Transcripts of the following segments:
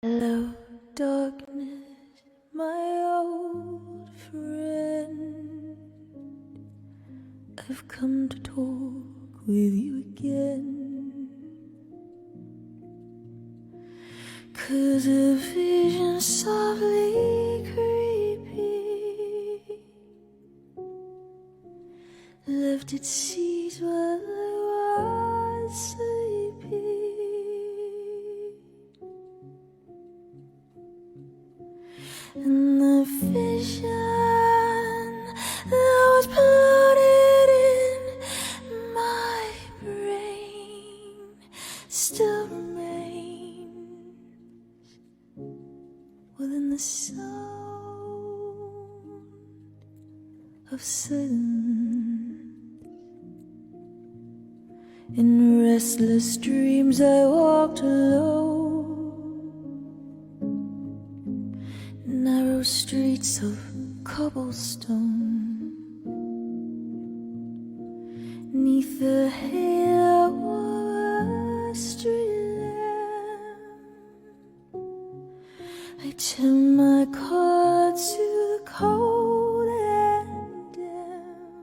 Hello, darkness, my old friend. I've come to talk with you again, 'cause a vision softly creeping left its seeds while I was sleeping. And the vision that was planted in my brain still remains within the sound of silence. In restless dreams I walked alone, narrow streets of cobblestone, 'neath the halo of a street lamp. I turned my car to the cold and damp.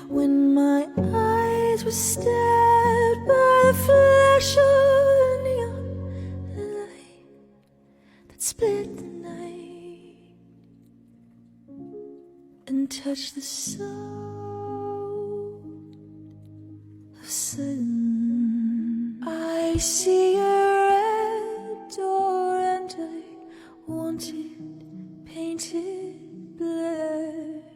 When my eyes were stabbed by the flash of neon light that split the night and touched the soul of silence. I see a red door and I want it painted black.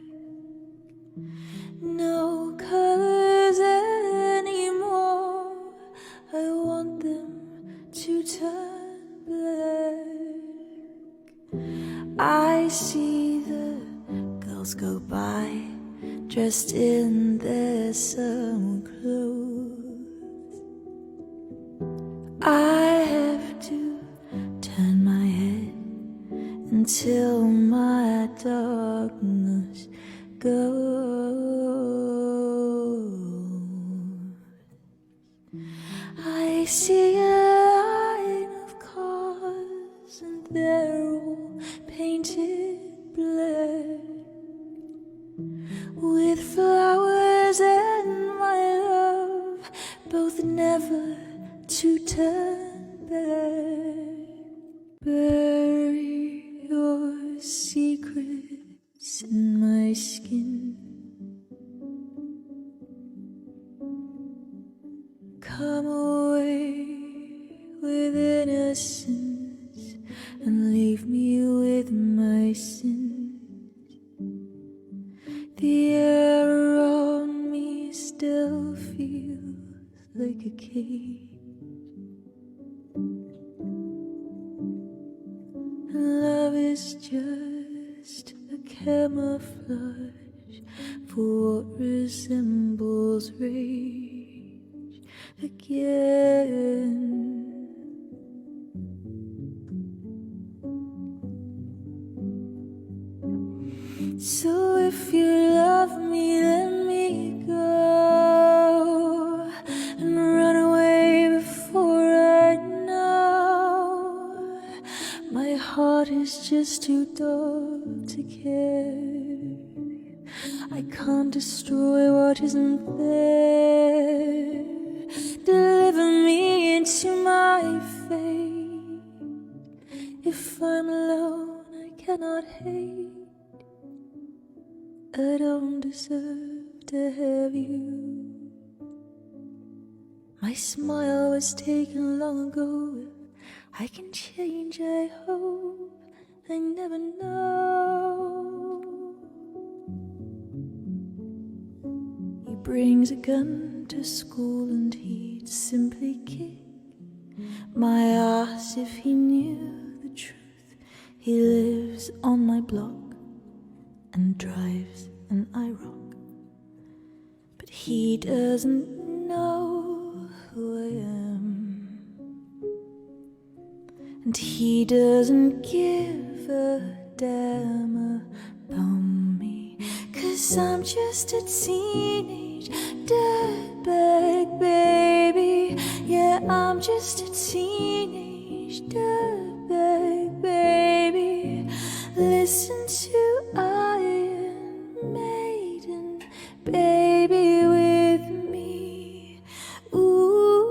No colors anymore, I want them to turn black. I see the girls go by dressed in their summer clothes. I have to turn my head until my darkness goes. I see a line of cars and they're all painted black, with flowers and my love, both never to turn back. Bury your secrets in my skin. Come away with innocence and leave me with my sins. The air around me still feels like a cage, and love is just a camouflage for what resembles rage again. So if you love me, let me go and run away before I know. My heart is just too dark to care. I can't destroy what isn't there. Deliver me into my fate. If I'm alone, I cannot hate. I don't deserve to have you. My smile was taken long ago. If I can change, I hope. I never know. He brings a gun to school and he'd simply kick my ass if he knew the truth. He lives on my block and drives an IROC, but he doesn't know who I am, and he doesn't give a damn about me, 'cause I'm just a teenage dirtbag baby. Yeah, just a teenage dirtbag, baby. Listen to Iron Maiden, baby, with me. Ooh,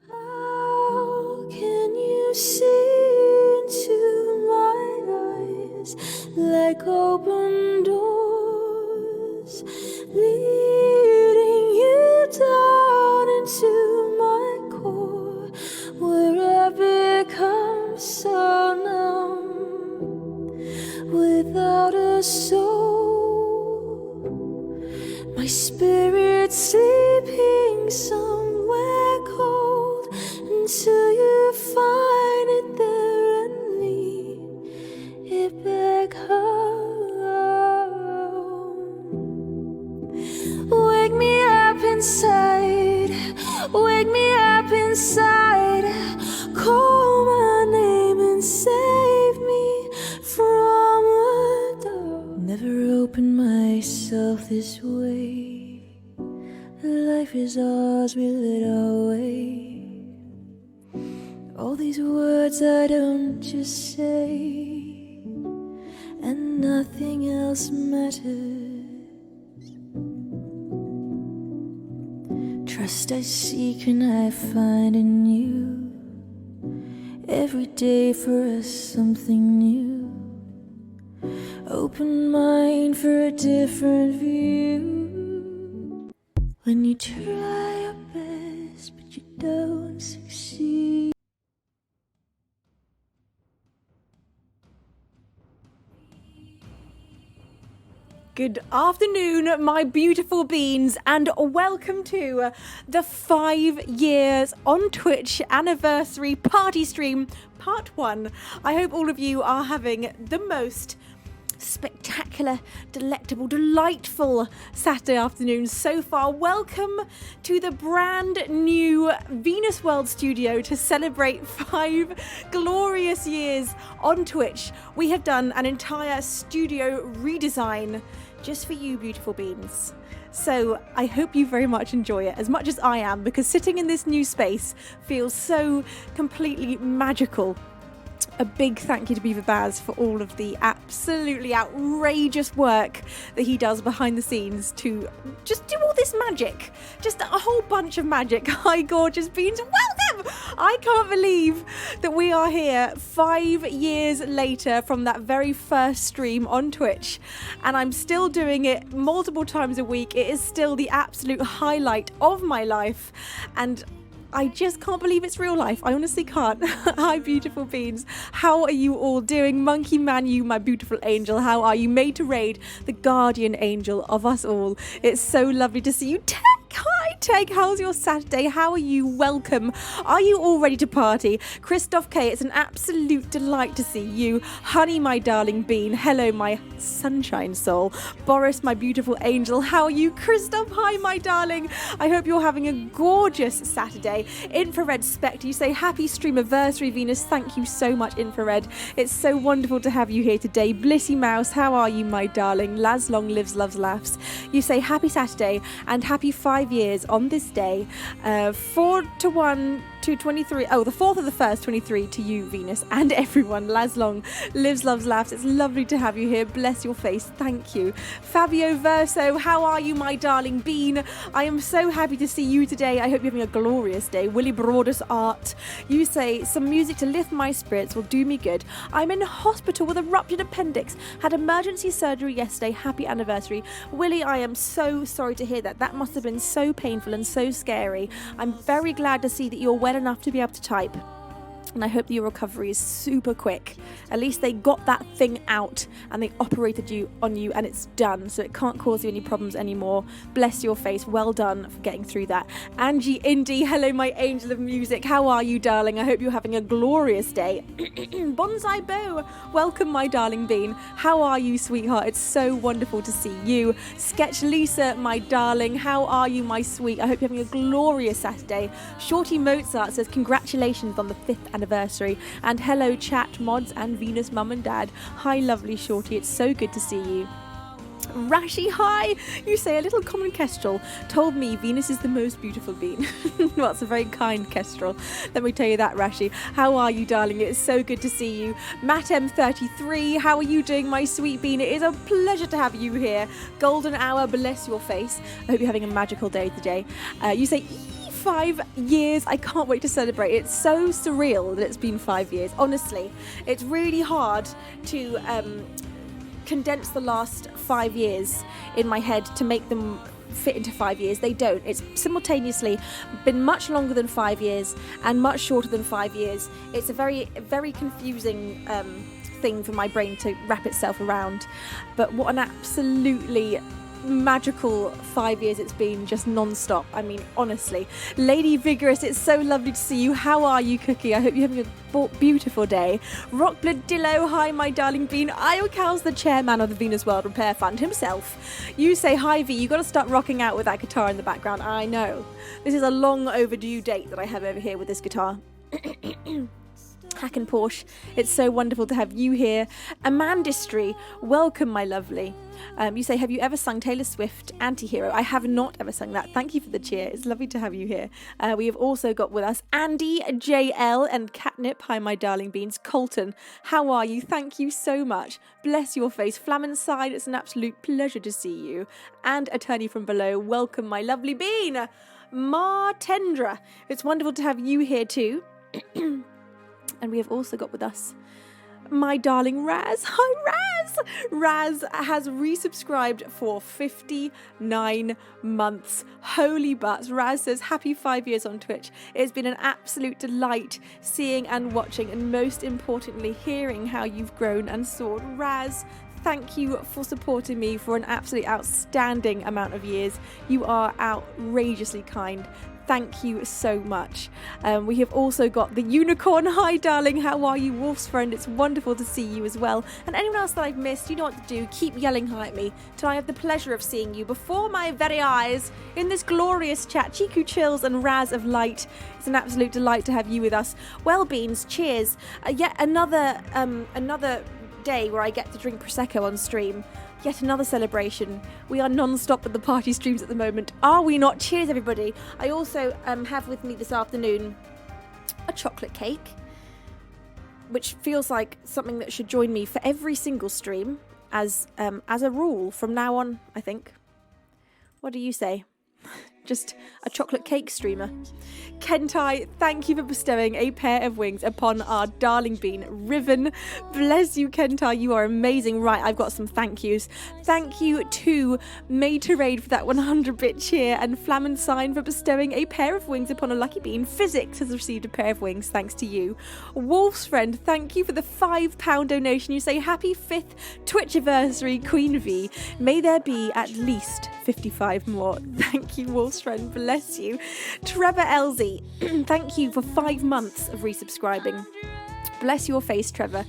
how can you see into my eyes like open doors, leading you down into my core, where I become so numb without a soul, my spirit sleeping somewhere cold until you find it there and lead it back home. Wake me up inside, wake me up inside, call my name and save me from the dark. Never opened myself this way, life is ours, we lit our way. All these words I don't just say, and nothing else matters. Trust I seek and I find in you, every day for us something new. Open mind for a different view. When you try your best but you don't succeed. Good afternoon, my beautiful beans, and welcome to the 5 years on Twitch anniversary party stream, part 1. I hope all of you are having the most spectacular, delectable, delightful Saturday afternoon so far. Welcome to the brand new Venusworld studio to celebrate 5 glorious years on Twitch. We have done an entire studio redesign just for you, beautiful beans. So I hope you very much enjoy it as much as I am, because sitting in this new space feels so completely magical. A big thank you to Beaver Baz for all of the absolutely outrageous work that he does behind the scenes to just do all this magic. Just a whole bunch of magic. Hi, gorgeous beans. Welcome! I can't believe that we are here 5 years later from that very first stream on Twitch. And I'm still doing it multiple times a week. It is still the absolute highlight of my life. And I just can't believe it's real life. I honestly can't. Hi, beautiful beans. How are you all doing? Monkey Man, you, my beautiful angel. How are you? Made to raid, the guardian angel of us all. It's so lovely to see you. Hi, Teg. How's your Saturday? How are you? Welcome. Are you all ready to party? Christoph K, it's an absolute delight to see you. Honey, my darling bean. Hello, my sunshine soul. Boris, my beautiful angel. How are you? Christoph, hi, my darling. I hope you're having a gorgeous Saturday. Infrared Spectre, you say happy streamiversary, Venus. Thank you so much, Infrared. It's so wonderful to have you here today. Blissy Mouse, how are you, my darling? Las Long lives, loves, laughs. You say happy Saturday and happy 5 years on this day. 4 to 1 to 23. Oh, the 4th of the 1st, 23 to you, Venus, and everyone. Las Long lives, loves, laughs. It's lovely to have you here. Bless your face. Thank you. Fabio Verso, how are you, my darling bean? I am so happy to see you today. I hope you're having a glorious day. Willie Broadus Art, you say some music to lift my spirits will do me good. I'm in hospital with a ruptured appendix. Had emergency surgery yesterday. Happy anniversary. Willie, I am so sorry to hear that. That must have been so painful and so scary. I'm very glad to see that you're well enough to be able to type. And I hope that your recovery is super quick. At least they got that thing out and they operated on you and it's done, so it can't cause you any problems anymore. Bless your face. Well done for getting through that. Angie Indy, hello, my angel of music. How are you, darling? I hope you're having a glorious day. Bonsai Bow, welcome, my darling bean. How are you, sweetheart? It's so wonderful to see you. Sketch Lisa, my darling. How are you, my sweet? I hope you're having a glorious Saturday. Shorty Mozart says congratulations on the 5th anniversary, and hello chat mods and Venus mum and dad. Hi, lovely Shorty, it's so good to see you. Rashi, hi! You say a little common kestrel told me Venus is the most beautiful bean. Well, it's a very kind kestrel. Let me tell you that, Rashi. How are you, darling? It's so good to see you. Matt M33, how are you doing, my sweet bean? It is a pleasure to have you here. Golden hour, bless your face. I hope you're having a magical day today. You say 5 years. I can't wait to celebrate. It's so surreal that it's been 5 years. Honestly, it's really hard to condense the last 5 years in my head to make them fit into 5 years. They don't. It's simultaneously been much longer than 5 years and much shorter than 5 years. It's a very, very confusing thing for my brain to wrap itself around. But what an absolutely magical 5 years it's been, just non-stop. I mean, honestly. Lady Vigorous, it's so lovely to see you. How are you, Cookie? I hope you're having a beautiful day. Rockblood Dillo, hi my darling bean. Iocal's the chairman of the Venusworld Repair Fund himself. You say hi V, you got to start rocking out with that guitar in the background. I know. This is a long overdue date that I have over here with this guitar. Hack and Porsche, it's so wonderful to have you here. Amandistry, welcome my lovely. You say, have you ever sung Taylor Swift Anti-Hero? I have not ever sung that. Thank you for the cheer. It's lovely to have you here. We have also got with us Andy, JL and Catnip. Hi my darling beans. Colton, how are you? Thank you so much. Bless your face. Flaminside, it's an absolute pleasure to see you. And Attorney from Below, welcome my lovely bean. Martendra, it's wonderful to have you here too. And we have also got with us my darling Raz. Hi, Raz! Raz has resubscribed for 59 months. Holy butts. Raz says, happy 5 years on Twitch. It's been an absolute delight seeing and watching, and most importantly, hearing how you've grown and soared. Raz, thank you for supporting me for an absolutely outstanding amount of years. You are outrageously kind. Thank you so much. We have also got the unicorn. Hi, darling. How are you, Wolf's friend? It's wonderful to see you as well. And anyone else that I've missed, you know what to do. Keep yelling hi at me till I have the pleasure of seeing you before my very eyes in this glorious chat. Chiku Chills and Raz of Light. It's an absolute delight to have you with us. Well, Beans, cheers. Yet another day where I get to drink Prosecco on stream. Yet another celebration. We are non-stop at the party streams at the moment. Are we not? Cheers, everybody. I also have with me this afternoon a chocolate cake, which feels like something that should join me for every single stream as a rule from now on, I think. What do you say? Just a chocolate cake streamer. Kentai, thank you for bestowing a pair of wings upon our darling bean, Riven. Bless you, Kentai. You are amazing. Right, I've got some thank yous. Thank you to Materade for that 100-bit cheer, and Flaminsign for bestowing a pair of wings upon a lucky bean. Physics has received a pair of wings, thanks to you. Wolf's friend, thank you for the £5 donation. You say, happy 5th Twitch anniversary, Queen V. May there be at least 55 more. Thank you, Wolf's friend. Bless you. Trevor Elsie, thank you for 5 months of resubscribing. Bless your face, Trevor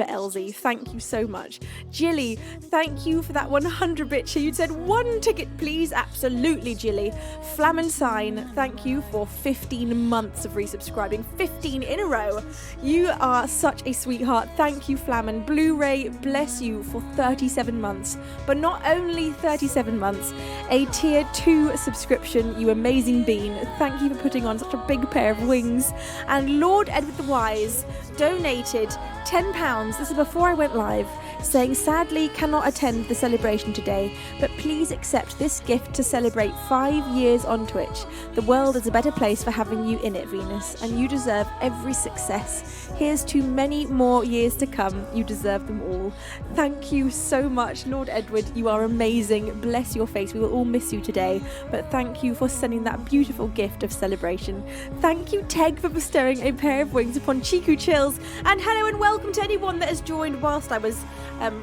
Elsie, thank you so much. Jilly, thank you for that 100-bit cheer. You said 1 ticket, please. Absolutely, Jilly. Flaminsign, thank you for 15 months of resubscribing. 15 in a row. You are such a sweetheart. Thank you, Flamin. Blu-ray, bless you for 37 months. But not only 37 months, a tier 2 subscription, you amazing bean. Thank you for putting on such a big pair of wings. And Lord Edward the Wise donated £10, this is before I went live, saying, sadly cannot attend the celebration today, but please accept this gift to celebrate 5 years on Twitch. The world is a better place for having you in it, Venus, and you deserve every success. Here's to many more years to come. You deserve them all. Thank you so much, Lord Edward. You are amazing. Bless your face. We will all miss you today, but thank you for sending that beautiful gift of celebration. Thank you, Teg, for bestowing a pair of wings upon Chiku Chills, and hello and welcome to anyone that has joined whilst I was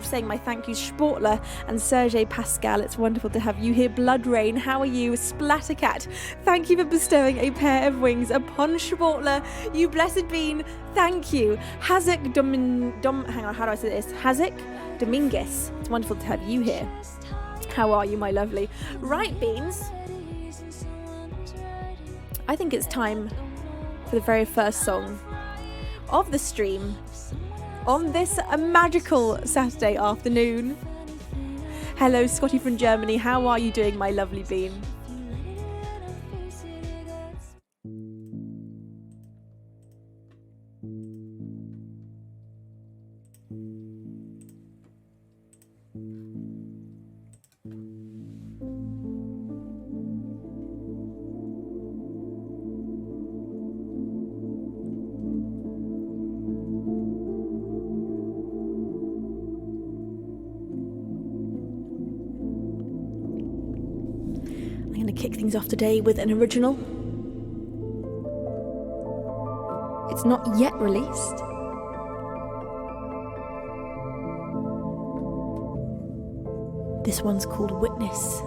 saying my thank yous. Sportler and Sergei Pascal, it's wonderful to have you here. Blood Rain, how are you? Splattercat, thank you for bestowing a pair of wings upon Sportler. You blessed bean, thank you. Hazek hang on, how do I say this? Hazek Dominguez, it's wonderful to have you here. How are you, my lovely? Right, Beans, I think it's time for the very first song of the stream on this magical Saturday afternoon. Hello, Scotty from Germany. How are you doing, my lovely bean? I'm going to kick things off today with an original. It's not yet released. This one's called Witness.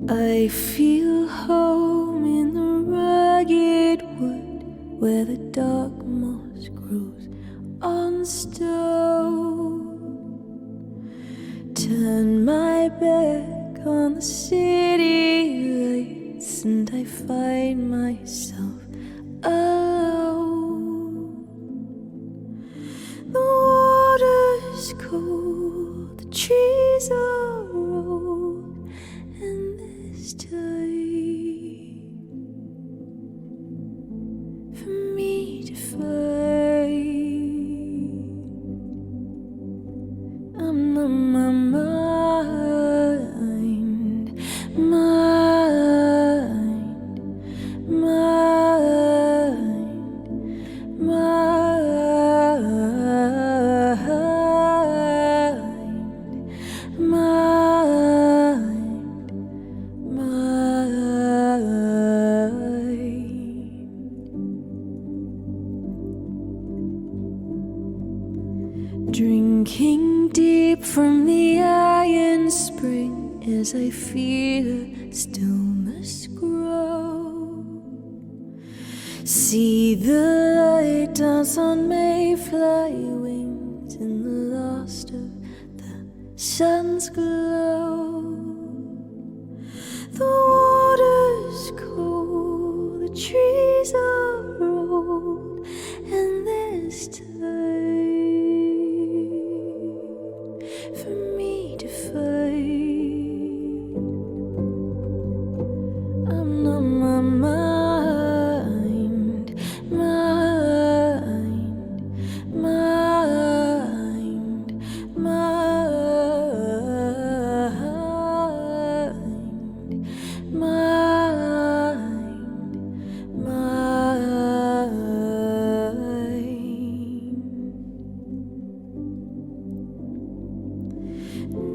I feel home in the rugged wood where the dark moss grows on stone. Turn my back on the city lights and I find myself alone. The water's cold, the trees are old, and this time for me to find, I'm on my mind, drinking deep from the iron spring as I feel stillness grow. See the light dance on mayfly wings in the last of the sun's glow. The water's cold, the trees are old, and this time for me to find, I'm on my mind,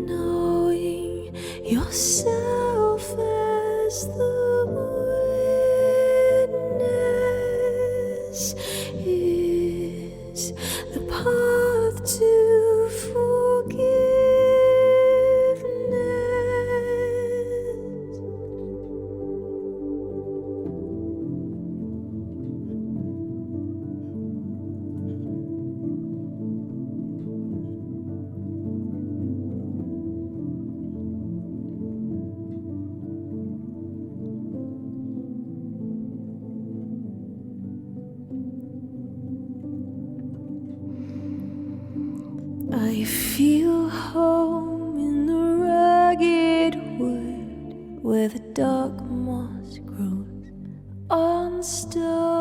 knowing yourself as the witness is the path to forgiveness. I feel home in the rugged wood where the dark moss grows on stone.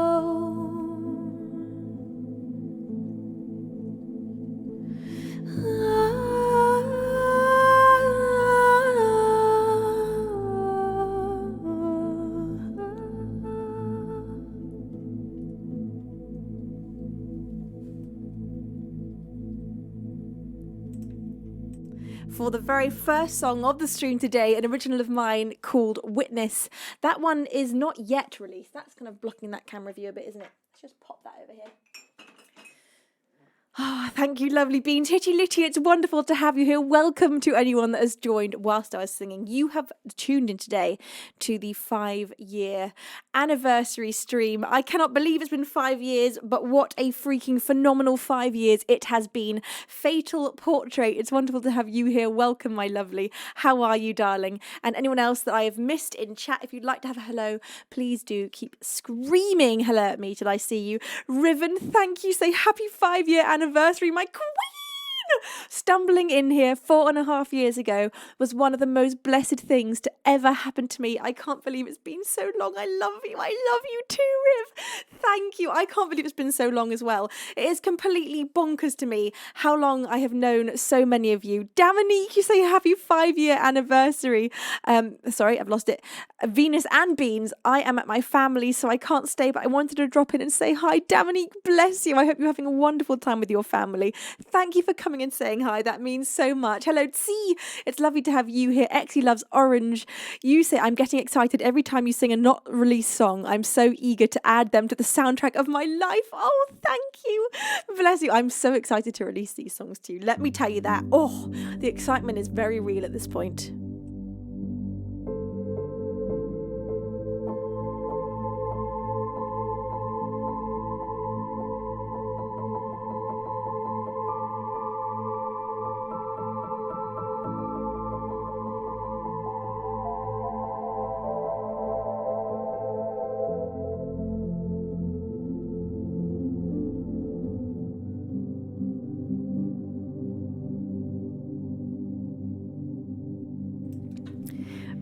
for the very first song of the stream today, an original of mine called Witness. That one is not yet released. That's kind of blocking that camera view a bit, isn't it? Let's just pop that over here. Thank you, lovely Beans. Hitty Litty, it's wonderful to have you here. Welcome to anyone that has joined whilst I was singing. You have tuned in today to the 5-year anniversary stream. I cannot believe it's been 5 years, but what a freaking phenomenal 5 years it has been. Fatal Portrait, it's wonderful to have you here. Welcome, my lovely. How are you, darling? And anyone else that I have missed in chat, if you'd like to have a hello, please do keep screaming hello at me till I see you. Riven, thank you. Say happy 5-year anniversary, my queen! Stumbling in here 4.5 years ago was one of the most blessed things to ever happen to me. I can't believe it's been so long. I love you. I love you too, Riv. Thank you. I can't believe it's been so long as well. It is completely bonkers to me how long I have known so many of you. Dominique, you say happy 5-year anniversary. Sorry, I've lost it. Venus and Beans, I am at my family, so I can't stay, but I wanted to drop in and say hi. Dominique, bless you. I hope you're having a wonderful time with your family. Thank you for coming and saying hi. That means so much. Hello, T. It's lovely to have you here. Exie loves orange. You say, I'm getting excited every time you sing a not released song. I'm so eager to add them to the soundtrack of my life. Oh, thank you. Bless you. I'm so excited to release these songs to you. Let me tell you that. Oh, the excitement is very real at this point.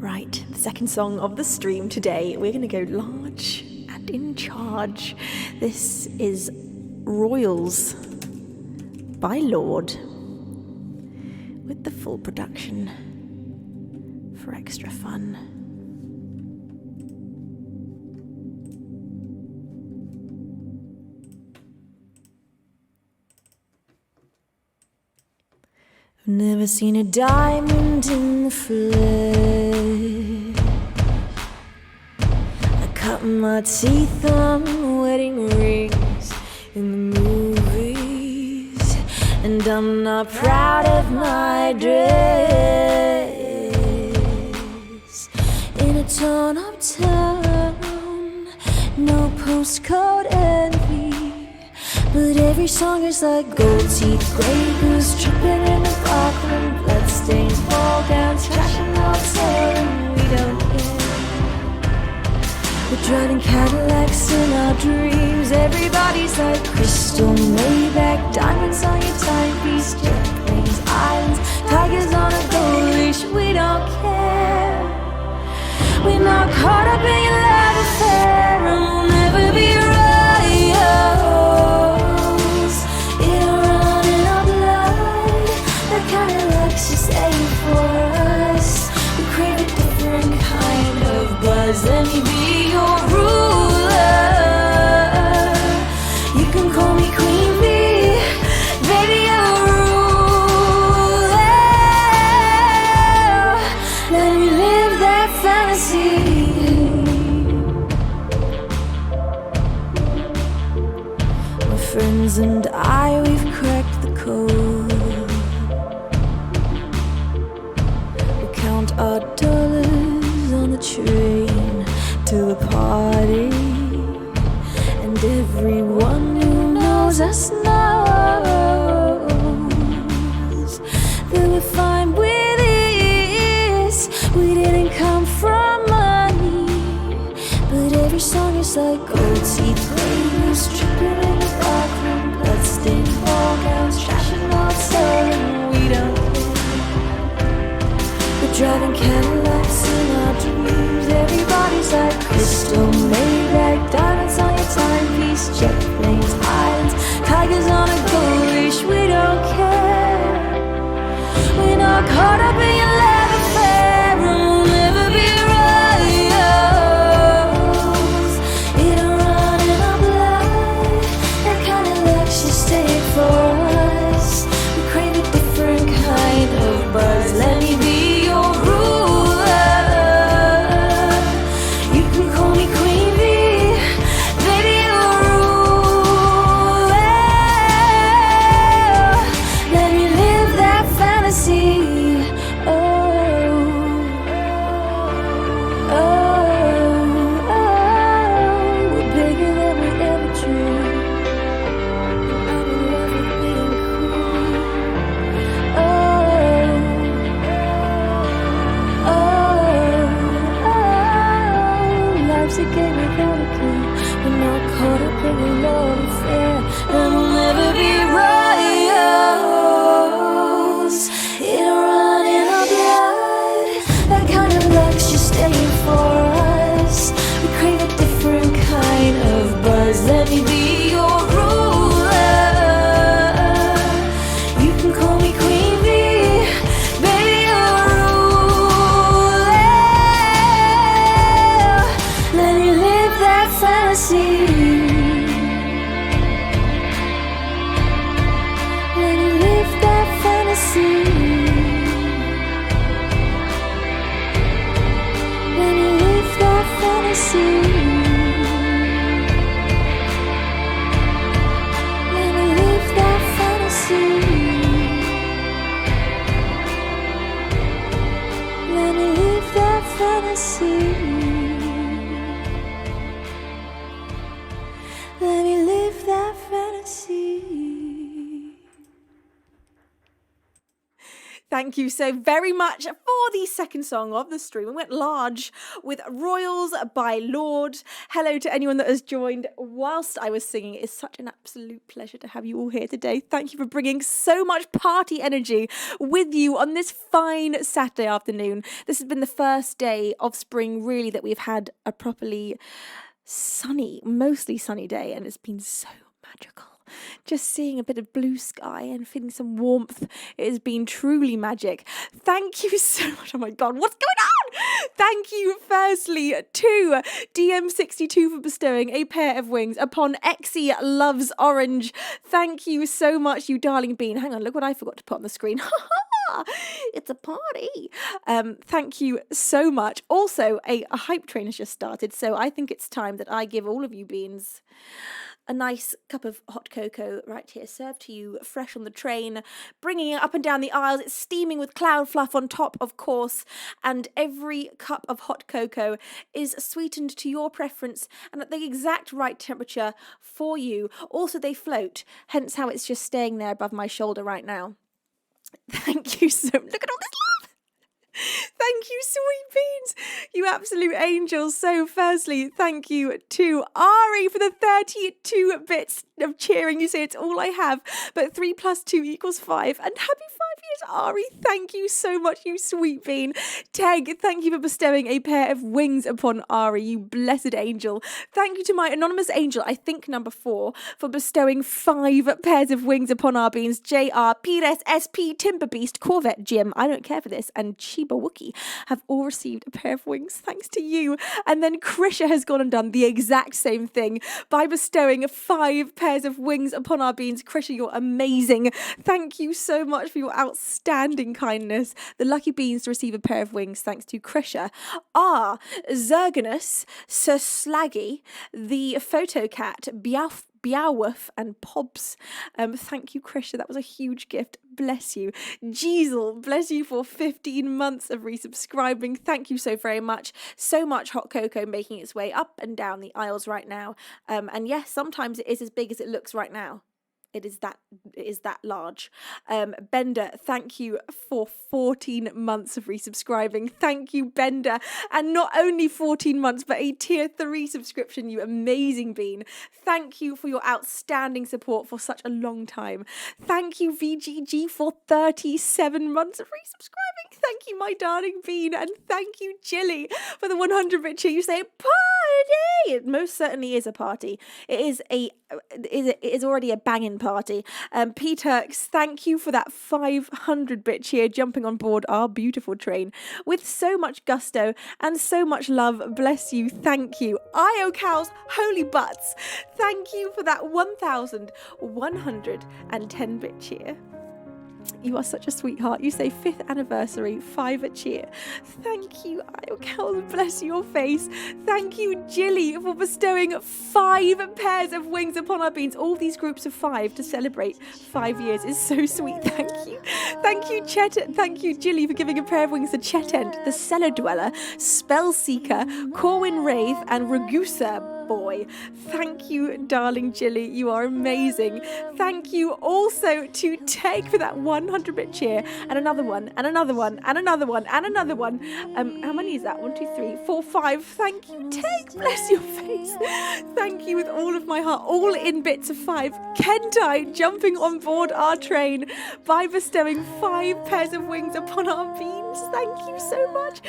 Right, the second song of the stream today, we're going to go large and in charge. This is Royals by Lord with the full production for extra fun. I've never seen a diamond in the flesh. I cut my teeth on wedding rings in the movies, and I'm not proud of my dress. In a torn-up town, no postcode envy. But every song is like gold teeth, grey goose tripping in the parkland, bloodstains, ball gowns, trashing hotel, and we don't care. We're driving Cadillacs in our dreams. Everybody's like crystal, Maybach, diamonds on your timepiece, jet planes, islands, tigers on a gold leash. We don't care. We're not caught up in your love affair, and we'll never be royals. Just aim for us. We crave a different kind of buzz. Let me be your ruler. You can call me Queen Bee, baby, you're a ruler. Let me live that fantasy. My friends and I, we've cracked the code. Our dollars on the train to the party, and everyone who knows us knows that we're fine with this. We didn't come from money, but every song is like gold teeth, grey tripping in the parkland, bloodstained ball gowns, trashing hotel, and we don't. Driving Cadillacs in our dreams. Everybody's like crystal, Maybach, diamonds on your timepiece, jet planes, islands, tigers on a gold leash. We don't care. We're not caught up in your love affair, and we'll never be royals. It don't run in our blood. That kind of luck's just staying for us. We crave a different kind of buzz. fantasy. Let me live that fantasy. Let me live that fantasy. Let me live that fantasy. Thank you so very much for the second song of the stream. We went large with Royals by Lord. Hello to anyone that has joined whilst I was singing. It is such an absolute pleasure to have you all here today. Thank you for bringing so much party energy with you on this fine Saturday afternoon. This has been the first day of spring, really, that we've had a properly sunny, mostly sunny day, and it's been so magical. Just seeing a bit of blue sky and feeling some warmth, it has been truly magic. Thank you so much. Oh my God, what's going on? Thank you firstly to DM62 for bestowing a pair of wings upon Exie Loves Orange. Thank you so much, you darling bean. Hang on, look what I forgot to put on the screen. It's a party. Thank you so much. Also, a hype train has just started, so I think it's time that I give all of you beans a nice cup of hot cocoa right here, served to you fresh on the train, bringing it up and down the aisles. It's steaming with cloud fluff on top, of course, and every cup of hot cocoa is sweetened to your preference and at the exact right temperature for you. Also, they float, hence how it's just staying there above my shoulder right now. Thank you so much. Look at all this love. Thank you, sweet beans. You absolute angels. So firstly, thank you to Ari for the 32 bits of cheering. You say it's all I have, but 3 + 2 = 5. And happy 5 years, Ari. Thank you so much, you sweet bean. Teg, thank you for bestowing a pair of wings upon Ari, you blessed angel. Thank you to my anonymous angel, I think number 4, for bestowing 5 pairs of wings upon our beans. JR, Pires, SP, Timberbeast, Corvette, Jim, I don't care for this, and Chiba Wookie have all received a pair of wings thanks to you. And then Krisha has gone and done the exact same thing by bestowing 5 pairs of wings upon our beans. Krisha, you're amazing. Thank you so much for your outstanding kindness. The lucky beans to receive a pair of wings thanks to Krisha are Zerganus, Sir Slaggy, the Photo Cat, Beowulf and Pobs. Thank you, Krisha. That was a huge gift. Bless you. Jeezel, bless you for 15 months of resubscribing. Thank you so very much. So much hot cocoa making its way up and down the aisles right now. And yes, sometimes it is as big as it looks right now. It is that large. Bender, thank you for 14 months of resubscribing. Thank you, Bender. And not only 14 months, but a tier 3 subscription, you amazing bean. Thank you for your outstanding support for such a long time. Thank you, VGG, for 37 months of resubscribing. Thank you, my darling bean. And thank you, Jilly, for the 100-bit cheer. You say, party! It most certainly is a party. It is already a banging party. P-Turks, thank you for that 500-bit cheer, jumping on board our beautiful train with so much gusto and so much love. Bless you. Thank you. IO Cows, holy butts. Thank you for that 1,110-bit cheer. You are such a sweetheart. You say 5th anniversary, 5 a cheer. Thank you, Iokel. Bless your face. Thank you, Jilly, for bestowing 5 pairs of wings upon our beans. All these groups of 5 to celebrate 5 years is so sweet. Thank you. Thank you, Chet. Thank you, Jilly, for giving a pair of wings to Chetent, the Cellar Dweller, Spellseeker, Corwin Wraith, and Ragusa Boy. Thank you, darling Jilly. You are amazing. Thank you also to Teg for that 100-bit cheer, and another one, and another one, and another one, and another one. How many is that? 1, 2, 3, 4, 5. Thank you, Teg. Bless your face. Thank you with all of my heart, all in bits of 5. Kentai jumping on board our train by bestowing 5 pairs of wings upon our beans. Thank you so much.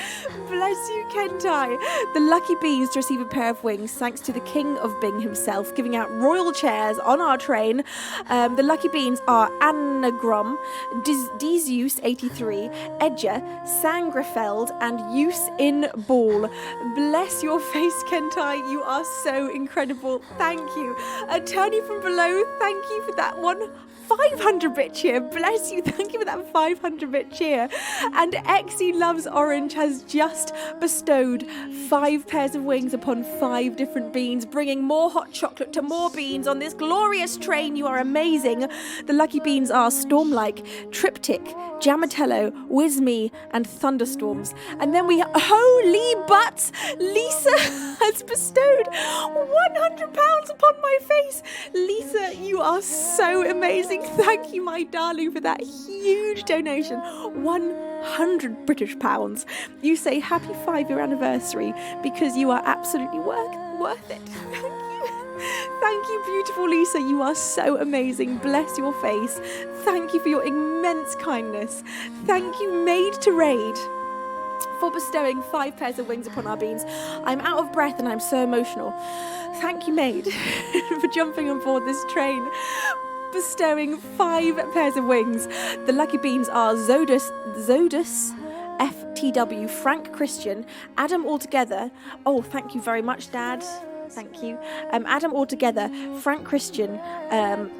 Bless you, Kentai. The lucky beans to receive a pair of wings thanks to the king of Bing himself, giving out royal chairs on our train. The lucky beans are Anagram, Dezeus 83, Edger, Sangrafeld, and Use in Ball. Bless your face, Kentai. You are so incredible. Thank you. Attorney from below, thank you for that one. 500-bit cheer. Bless you. Thank you for that 500-bit cheer. And Exy Loves Orange has just bestowed 5 pairs of wings upon 5 different beans, bringing more hot chocolate to more beans on this glorious train. You are amazing. The lucky beans are Stormlike, Triptych, Jamatello, Wizme, and Thunderstorms. And then we holy butts, Lisa has bestowed £100 upon my face. Lisa, you are so amazing. Thank you, my darling, for that huge donation. 100 British pounds. You say happy 5-year anniversary because you are absolutely worth it. Thank you. Thank you, beautiful Lisa. You are so amazing. Bless your face. Thank you for your immense kindness. Thank you, Maid to Raid, for bestowing 5 pairs of wings upon our beans. I'm out of breath and I'm so emotional. Thank you, Maid, for jumping on board this train, bestowing 5 pairs of wings. The lucky beans are Zodus, FTW, Frank Christian, Adam Altogether. Oh, thank you very much, Dad. Thank you. Adam Altogether, Frank Christian,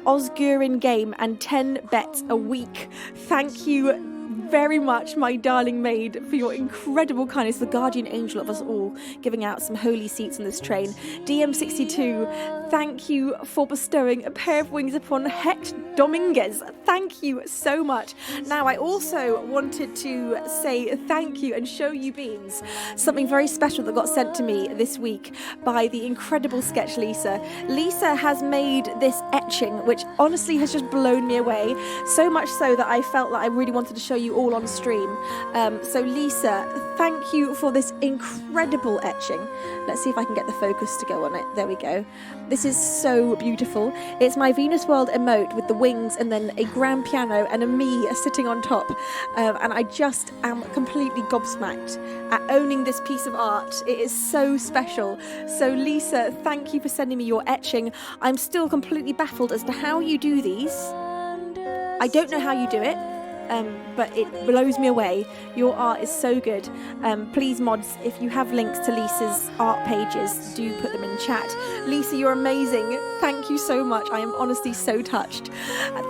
Osgurin Game, and 10 bets a week. Thank you very much, my darling Maid, for your incredible kindness, the guardian angel of us all, giving out some holy seats on this train. DM62, thank you for bestowing a pair of wings upon Hecht Dominguez. Thank you so much. Now, I also wanted to say thank you and show you, Beans, something very special that got sent to me this week by the incredible sketch Lisa. Lisa has made this etching, which honestly has just blown me away, so much so that I felt that I really wanted to show you all on stream. So Lisa, thank you for this incredible etching. Let's see if I can get the focus to go on it. There we go. This is so beautiful. It's my Venusworld emote with the wings and then a grand piano and a me sitting on top. And I just am completely gobsmacked at owning this piece of art. It is so special. So Lisa, thank you for sending me your etching. I'm still completely baffled as to how you do these. I don't know how you do it. But it blows me away. Your art is so good. Please, mods, if you have links to Lisa's art pages, do put them in chat. Lisa, you're amazing. Thank you so much. I am honestly so touched.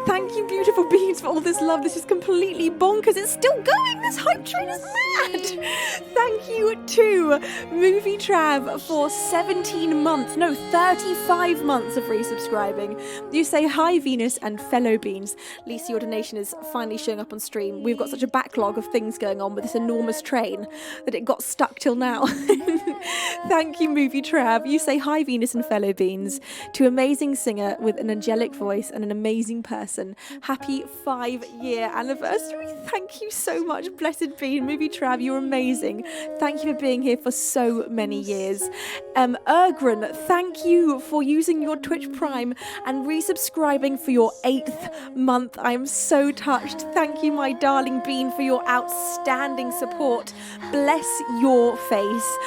Thank you, beautiful beings, for all this love. This is completely bonkers. It's still going. This hype train is mad. Thank you to Movie Trav for 17 months, no, 35 months of resubscribing. You say hi, Venus and fellow beans. Lisa, your donation is finally showing up on stream. We've got such a backlog of things going on with this enormous train that it got stuck till now. Thank you, Movie Trav. You say hi, Venus and fellow beans, to amazing singer with an angelic voice and an amazing person. Happy 5-year anniversary. Thank you so much, blessed bean. Movie Trav, you're amazing. Thank you for being here for so many years. Ergren, thank you for using your Twitch Prime and resubscribing for your 8th month. I am so touched. Thank you, my darling bean, for your outstanding support. Bless your face.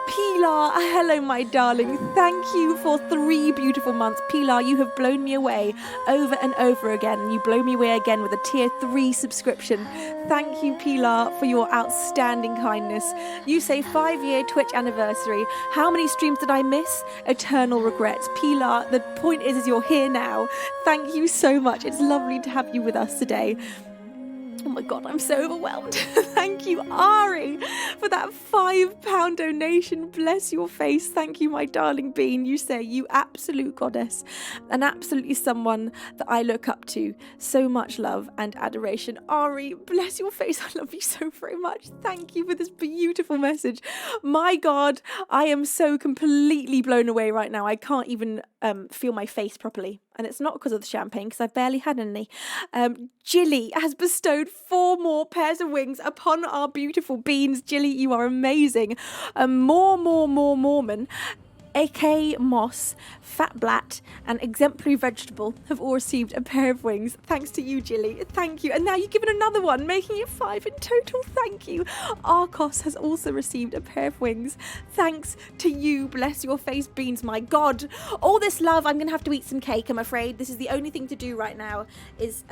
Pilar, hello, my darling. Thank you for 3 beautiful months. Pilar, you have blown me away over and over again. You blow me away again with a tier 3 subscription. Thank you, Pilar, for your outstanding kindness. You say 5-year Twitch anniversary. How many streams did I miss? Eternal regrets. Pilar, the point is you're here now. Thank you so much. It's lovely to have you with us today. Oh my God, I'm so overwhelmed. Thank you, Ari, for that £5 donation. Bless your face. Thank you, my darling bean. You say, you absolute goddess, and absolutely someone that I look up to. So much love and adoration. Ari, bless your face. I love you so very much. Thank you for this beautiful message. My God, I am so completely blown away right now. I can't even feel my face properly. And it's not because of the champagne, because I've barely had any. Jilly has bestowed 4 more pairs of wings upon our beautiful beans. Jilly, you are amazing. More Mormon. AK Moss, Fat Blat, and Exemplary Vegetable have all received a pair of wings. Thanks to you, Jilly. Thank you. And now you've given another one, making it 5 in total. Thank you. Arcos has also received a pair of wings. Thanks to you. Bless your face, Beans. My God. All this love. I'm going to have to eat some cake, I'm afraid. This is the only thing to do right now is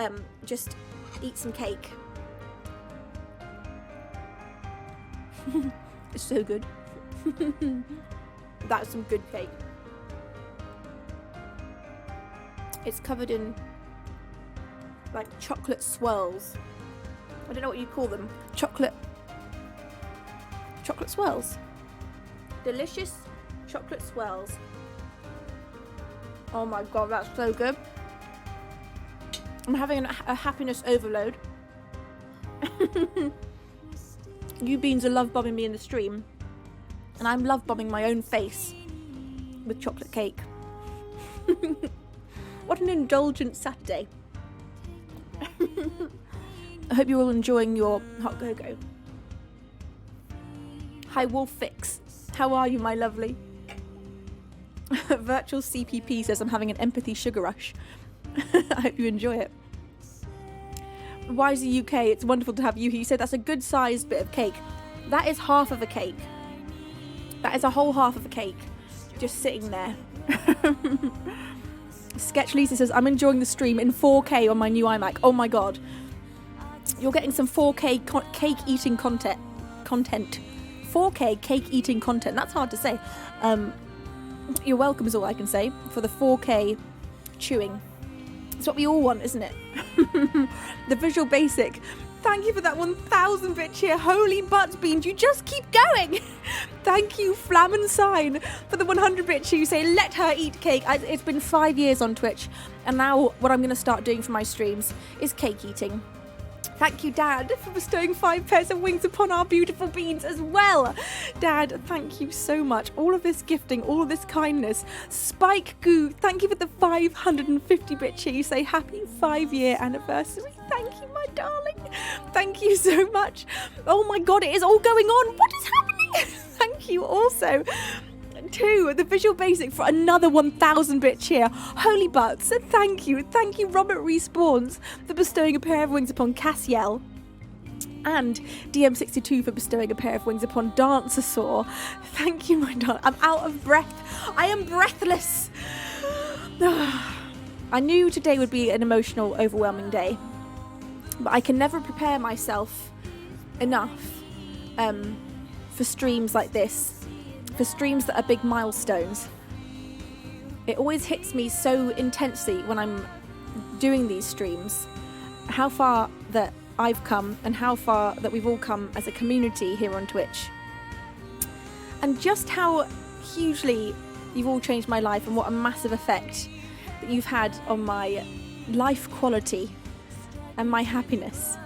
just eat some cake. It's so good. That's some good cake. It's covered in like chocolate swirls. I don't know what you call them. Chocolate swirls. Delicious chocolate swirls. Oh my God, that's so good. I'm having a happiness overload. You Beans are love bombing me in the stream. And I'm love bombing my own face with chocolate cake. What an indulgent Saturday. I hope you're all enjoying your hot cocoa. Hi Wolf Fix. How are you, my lovely? Virtual CPP says I'm having an empathy sugar rush. I hope you enjoy it. Wise UK, it's wonderful to have you here. You said that's a good sized bit of cake. That is half of a cake. That is a whole half of a cake just sitting there. Sketch Lisa says, I'm enjoying the stream in 4K on my new iMac. Oh my God. You're getting some 4K cake eating content. 4K cake eating content. That's hard to say. You're welcome is all I can say for the 4K chewing. It's what we all want, isn't it? The Visual Basic. Thank you for that 1,000 bit cheer. Holy butts, Beans, you just keep going. Thank you, Flam and Sign, for the 100 bit cheer. You say, let her eat cake. It's been 5 years on Twitch, and now what I'm going to start doing for my streams is cake eating. Thank you, Dad, for bestowing 5 pairs of wings upon our beautiful Beans as well. Dad, thank you so much. All of this gifting, all of this kindness. Spike Goo, thank you for the 550 bit cheer. You say, happy 5-year anniversary. Thank you, my darling. Thank you so much. Oh my God, it is all going on. What is happening? Thank you also to the Visual Basic for another 1,000 bit cheer. Holy butts, thank you. Thank you, Robert Respawns, for bestowing a pair of wings upon Cassiel. And DM62 for bestowing a pair of wings upon Dancersaur. Thank you, my darling. I'm out of breath. I am breathless. I knew today would be an emotional, overwhelming day, but I can never prepare myself enough for streams like this. For streams that are big milestones. It always hits me so intensely when I'm doing these streams, how far that I've come and how far that we've all come as a community here on Twitch. And just how hugely you've all changed my life and what a massive effect that you've had on my life quality and my happiness.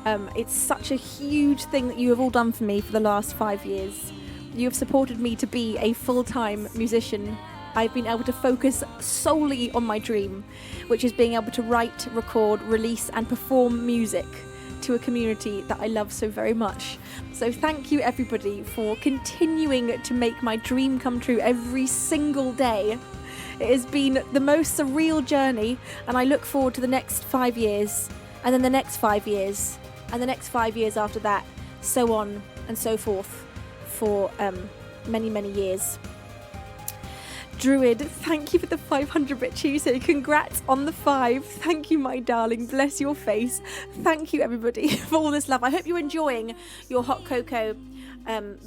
It's such a huge thing that you have all done for me for the last 5 years. You have supported me to be a full-time musician. I've been able to focus solely on my dream, which is being able to write, record, release and perform music to a community that I love so very much. So thank you everybody for continuing to make my dream come true every single day. It has been the most surreal journey, and I look forward to the next 5 years, and then the next 5 years, and the next 5 years after that, so on and so forth. For many, many years. Druid, thank you for the 500 bit Tuesday. Congrats on the 5. Thank you, my darling. Bless your face. Thank you, everybody, for all this love. I hope you're enjoying your hot cocoa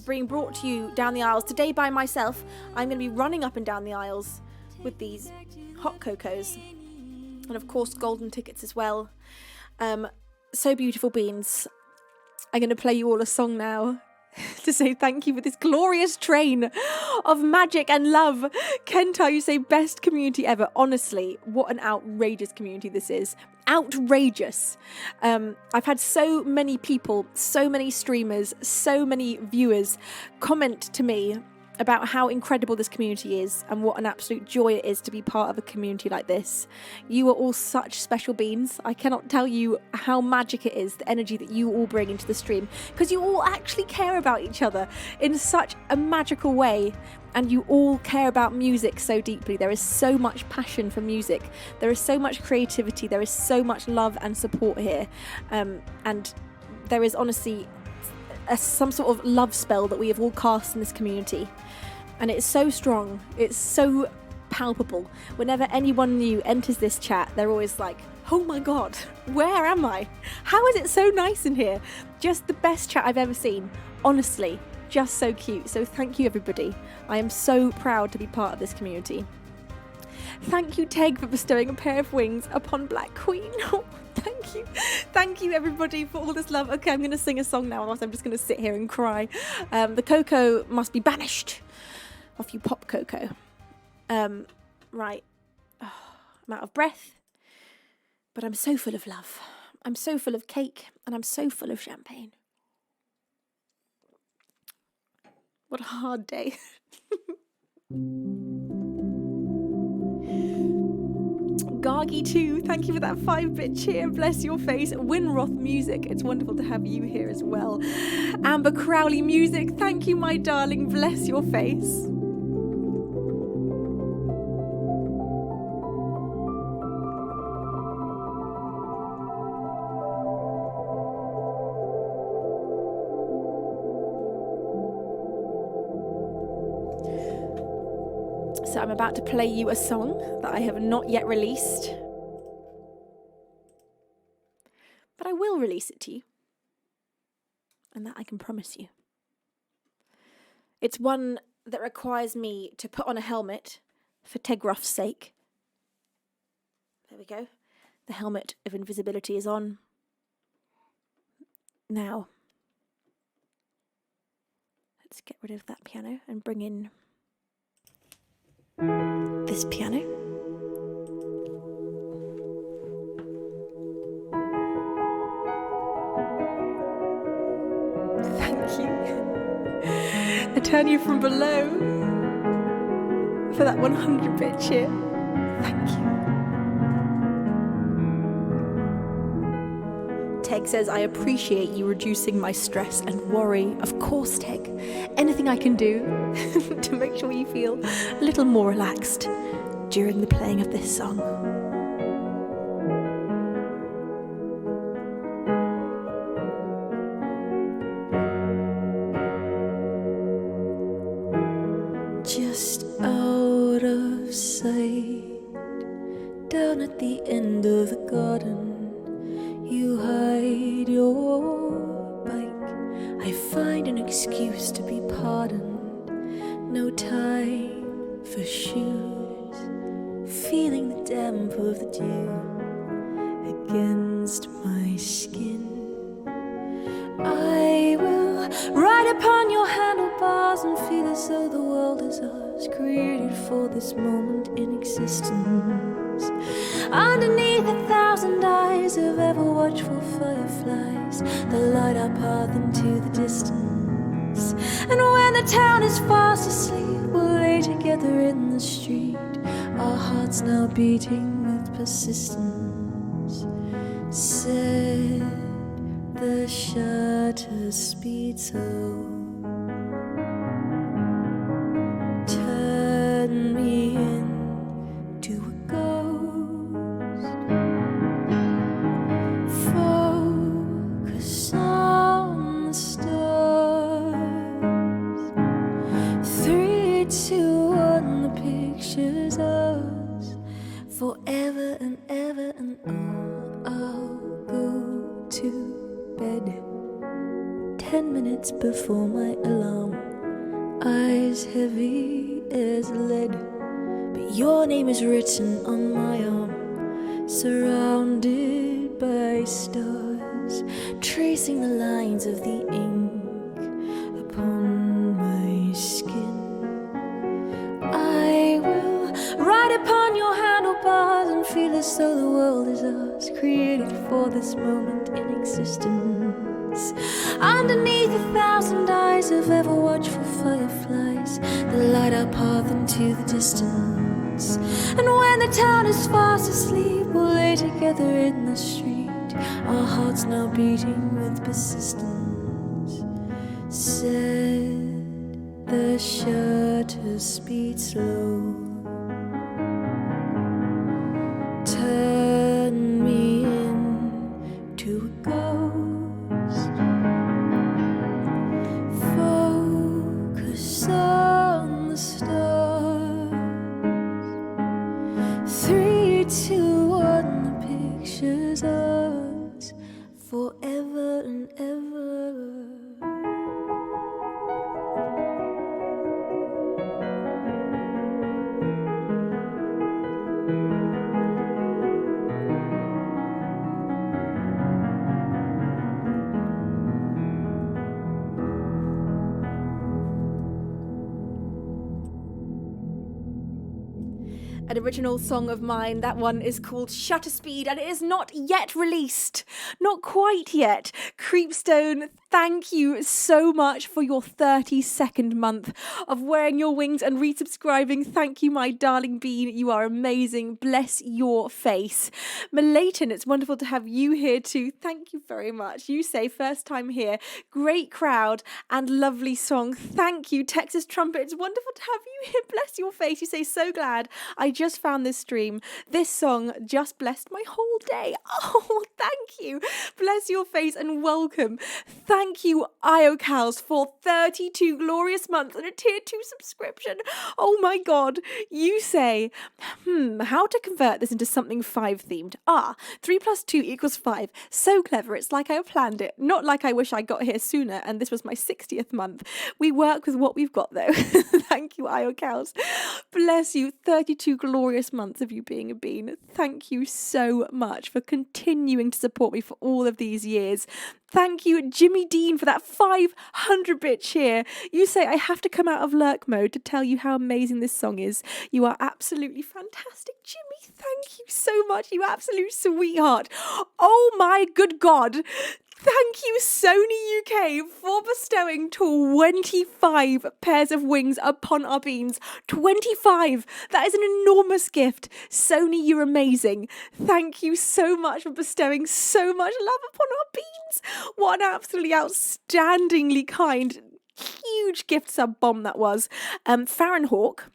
being brought to you down the aisles. Today by myself, I'm going to be running up and down the aisles with these hot cocos. And of course, golden tickets as well. So beautiful, Beans. I'm going to play you all a song now. To say thank you for this glorious train of magic and love. Kenta, you say best community ever. Honestly, what an outrageous community this is. Outrageous. I've had so many people, so many streamers, so many viewers comment to me about how incredible this community is and what an absolute joy it is to be part of a community like this. You are all such special beings. I cannot tell you how magic it is, the energy that you all bring into the stream, because you all actually care about each other in such a magical way, and you all care about music so deeply. There is so much passion for music. There is so much creativity. There is so much love and support here. And there is honestly some sort of love spell that we have all cast in this community. And it's so strong, it's so palpable. Whenever anyone new enters this chat, they're always like, oh my god, where am I? How is it so nice in here? Just the best chat I've ever seen. Honestly, just so cute. So thank you, everybody. I am so proud to be part of this community. Thank you, Teg, for bestowing a pair of wings upon Black Queen. Thank you. Thank you, everybody, for all this love. Okay, I'm going to sing a song now, else I'm just going to sit here and cry. The cocoa must be banished. Off you pop, Coco. Right. Oh, I'm out of breath. But I'm so full of love. I'm so full of cake. And I'm so full of champagne. What a hard day. Gargi2, thank you for that 5-bit cheer. Bless your face. Winroth Music, it's wonderful to have you here as well. Amber Crowley Music, thank you, my darling. Bless your face. So I'm about to play you a song that I have not yet released. But I will release it to you. And that I can promise you. It's one that requires me to put on a helmet for Tegroff's sake. There we go. The helmet of invisibility is on. Now, let's get rid of that piano and bring in this piano. Thank you. I turn you from below for that 100-bit cheer. Thank you. Teg says, I appreciate you reducing my stress and worry. Of course, Teg. Anything I can do to make sure you feel a little more relaxed during the playing of this song. Just out of sight, down at the end of the garden, you hide your bike. I find an excuse to be pardoned. No time for shoes. Feeling the damp of the dew against my skin. I will ride upon your handlebars and feel as though the world is ours, created for this moment in existence. Underneath 1,000 eyes of ever watchful fireflies that light our path into the distance. And when the town is fast asleep, we'll lay together in the street, our hearts now beating with persistence. Set the shutter speed so. Turn me into a ghost. Focus on the stars. 3, 2, 1, the picture's ours. Forever and ever and all, I'll go to bed 10 minutes before my alarm. Eyes heavy as lead, but your name is written on my arm. Surrounded by stars, tracing the lines of the ink upon my skin. I will ride upon your handlebars and feel as though the world is ours, created for this moment in existence. Underneath 1,000 eyes of ever watchful fireflies that light our path into the distance. And when the town is fast asleep, we'll lay together in the street, our hearts now beating with persistence. Said the shutters speed slow, turn me into a ghost. Focus on the stars. 3, 2, 1, the picture's ours forever and ever. An original song of mine. That one is called Shutter Speed, and it is not yet released. Not quite yet. Creepstone, thank you so much for your 32nd month of wearing your wings and resubscribing. Thank you, my darling bean. You are amazing. Bless your face. Malayton, it's wonderful to have you here too. Thank you very much. You say first time here. Great crowd and lovely song. Thank you, Texas Trumpet. It's wonderful to have you here. Bless your face. You say so glad I just found this stream. This song just blessed my whole day. Oh, thank you. Bless your face and welcome. Thank you, IOCals, for 32 glorious months and a tier 2 subscription. Oh my God. You say, how to convert this into something 5 themed? 3 + 2 = 5. So clever. It's like I planned it. Not like I wish I got here sooner and this was my 60th month. We work with what we've got though. Thank you, IOCals. Bless you. 32 glorious months of you being a bean. Thank you so much for continuing to support me for all of these years. Thank you, Jimmy Dean, for that 500-bit cheer. You say I have to come out of lurk mode to tell you how amazing this song is. You are absolutely fantastic, Jimmy. Thank you so much, you absolute sweetheart. Oh my good God. Thank you, Sony UK, for bestowing 25 pairs of wings upon our beans. 25! That is an enormous gift. Sony, you're amazing. Thank you so much for bestowing so much love upon our beans. What an absolutely outstandingly kind, huge gift sub bomb that was. Farron Hawk,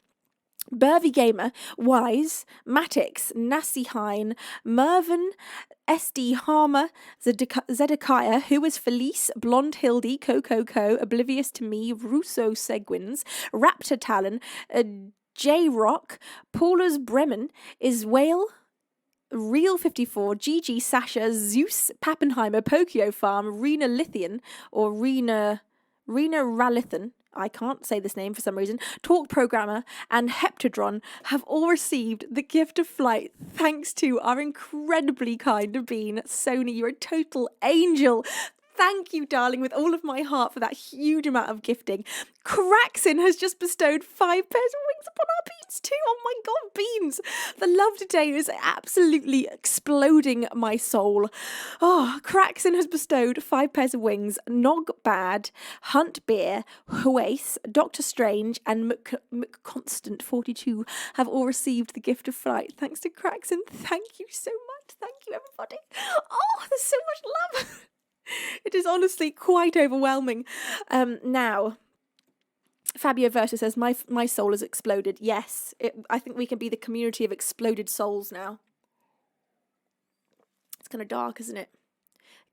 Burvy Gamer, Wise, Matix, Nasty Hine, Mervyn, SD Harmer, Zedekiah, Who is Felice, Blonde Hildy, Coco, Oblivious to Me, Russo Seguins, Raptor Talon, J-Rock, Paula's Bremen, Is Whale, Real 54, GG Sasha, Zeus, Pappenheimer, Pokio Farm, Rena Lithian, or Rena Ralithan, I can't say this name for some reason, Talk Programmer, and Heptadron have all received the gift of flight thanks to our incredibly kind bean, Sony. You're a total angel. Thank you, darling, with all of my heart for that huge amount of gifting. Craxin has just bestowed 5 pairs of wings upon our beans too. Oh my God, beans. The love today is absolutely exploding my soul. Oh, Craxin has bestowed 5 pairs of wings. Nog Bad, Hunt Beer, Huace, Dr. Strange, and McConstant 42 have all received the gift of flight. Thanks to Craxin. Thank you so much. Thank you, everybody. Oh, there's so much love. It is honestly quite overwhelming. Now, Fabio Versa says, my soul has exploded. Yes, I think we can be the community of exploded souls now. It's kind of dark, isn't it?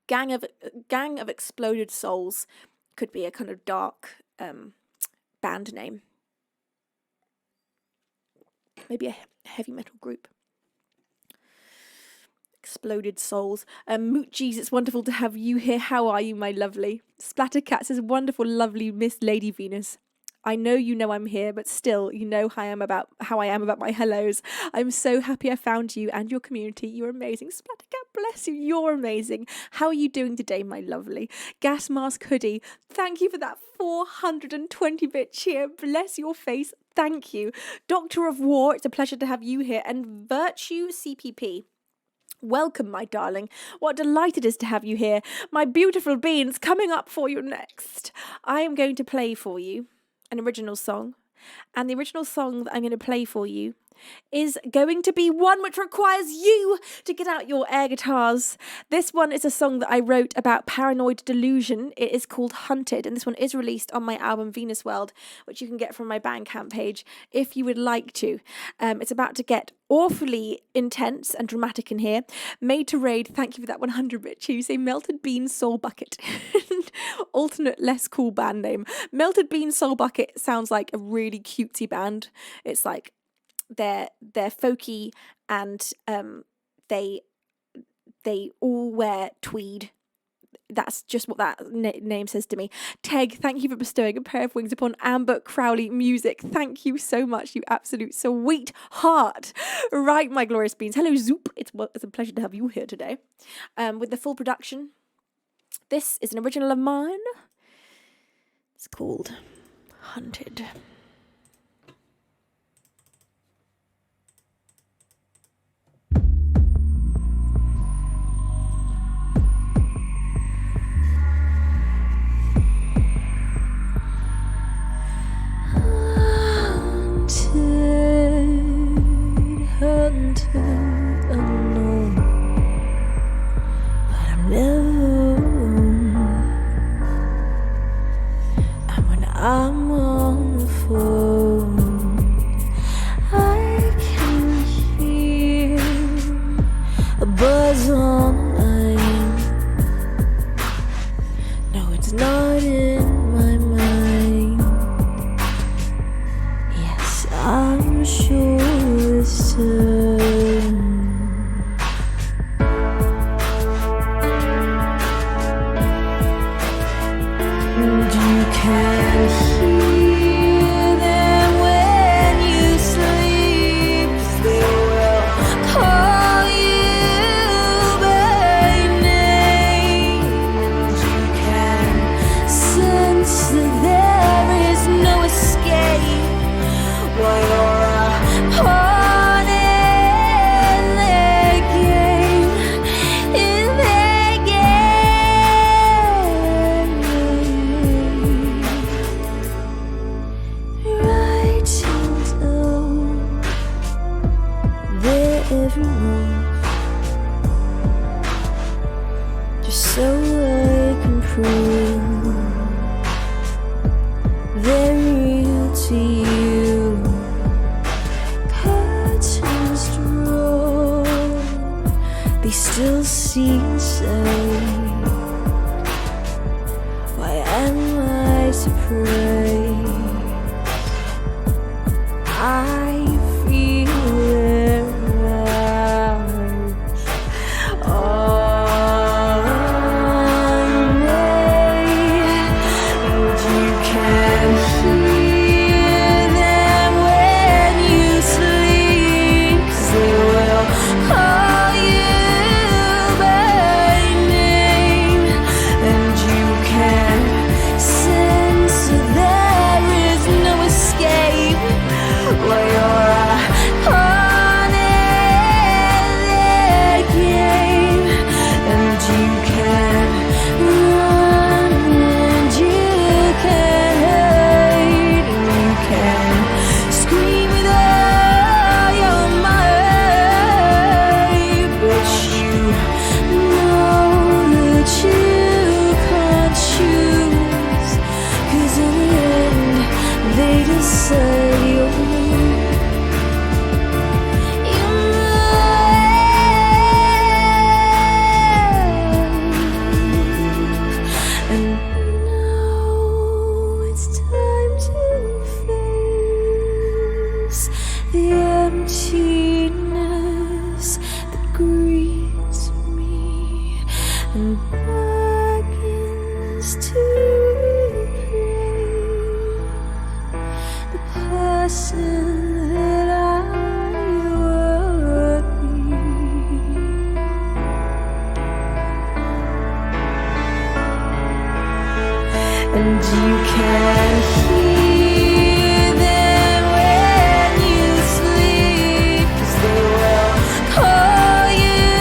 Gang of Exploded Souls could be a kind of dark band name. Maybe a heavy metal group. Exploded Souls. Moochies, it's wonderful to have you here. How are you, my lovely? Splattercat says, wonderful, lovely Miss Lady Venus. I know you know I'm here, but still, you know how I am about my hellos. I'm so happy I found you and your community. You're amazing. Splattercat, bless you. You're amazing. How are you doing today, my lovely? Gas Mask Hoodie, thank you for that 420-bit cheer. Bless your face. Thank you. Doctor of War, it's a pleasure to have you here. And Virtue CPP. Welcome, my darling. What a delight it is to have you here. My beautiful beans, coming up for you next. I am going to play for you an original song. And the original song that I'm going to play for you is going to be one which requires you to get out your air guitars. This one is a song that I wrote about paranoid delusion. It is called Hunted, and this one is released on my album Venusworld, which you can get from my Bandcamp page if you would like to. It's about to get awfully intense and dramatic in here. Made to Raid, thank you for that 100 bit. You say Melted Bean Soul Bucket. Alternate less cool band name. Melted Bean Soul Bucket sounds like a really cutesy band. It's like they're folky, and they all wear tweed. That's just what that name says to me. Teg, thank you for bestowing a pair of wings upon Amber Crowley Music. Thank you so much, you absolute sweetheart. Right, my glorious beans. Hello, Zoop. It's a pleasure to have you here today. With the full production. This is an original of mine. It's called Hunted. Hunted, unknown, but I'm never alone. And when I'm on the phone, I can hear a buzz on the line. No, it's not in my mind. Yes, I'm sure this time. And you can hear them when you sleep. They will call you by name. And you can sense that there is no escape while you're pawn in their game, in their game. Writings on their every move, just so I can prove they're real to you. Curtains drawn, they still see inside. Why am I surprised? I feel their eyes on me, and you can hear them when you sleep. 'Cause they will call you by name, and you can sense that there is no escape while you're a pawn in their game. And you can run, and you can hide, and you can scream with all your might, but you know that you can't choose. 'Cause in the end, they decide you're and now it's time to face the emptiness that greets me and begins to replace the person that I would be. And you can hear them when you sleep. 'Cause they will call you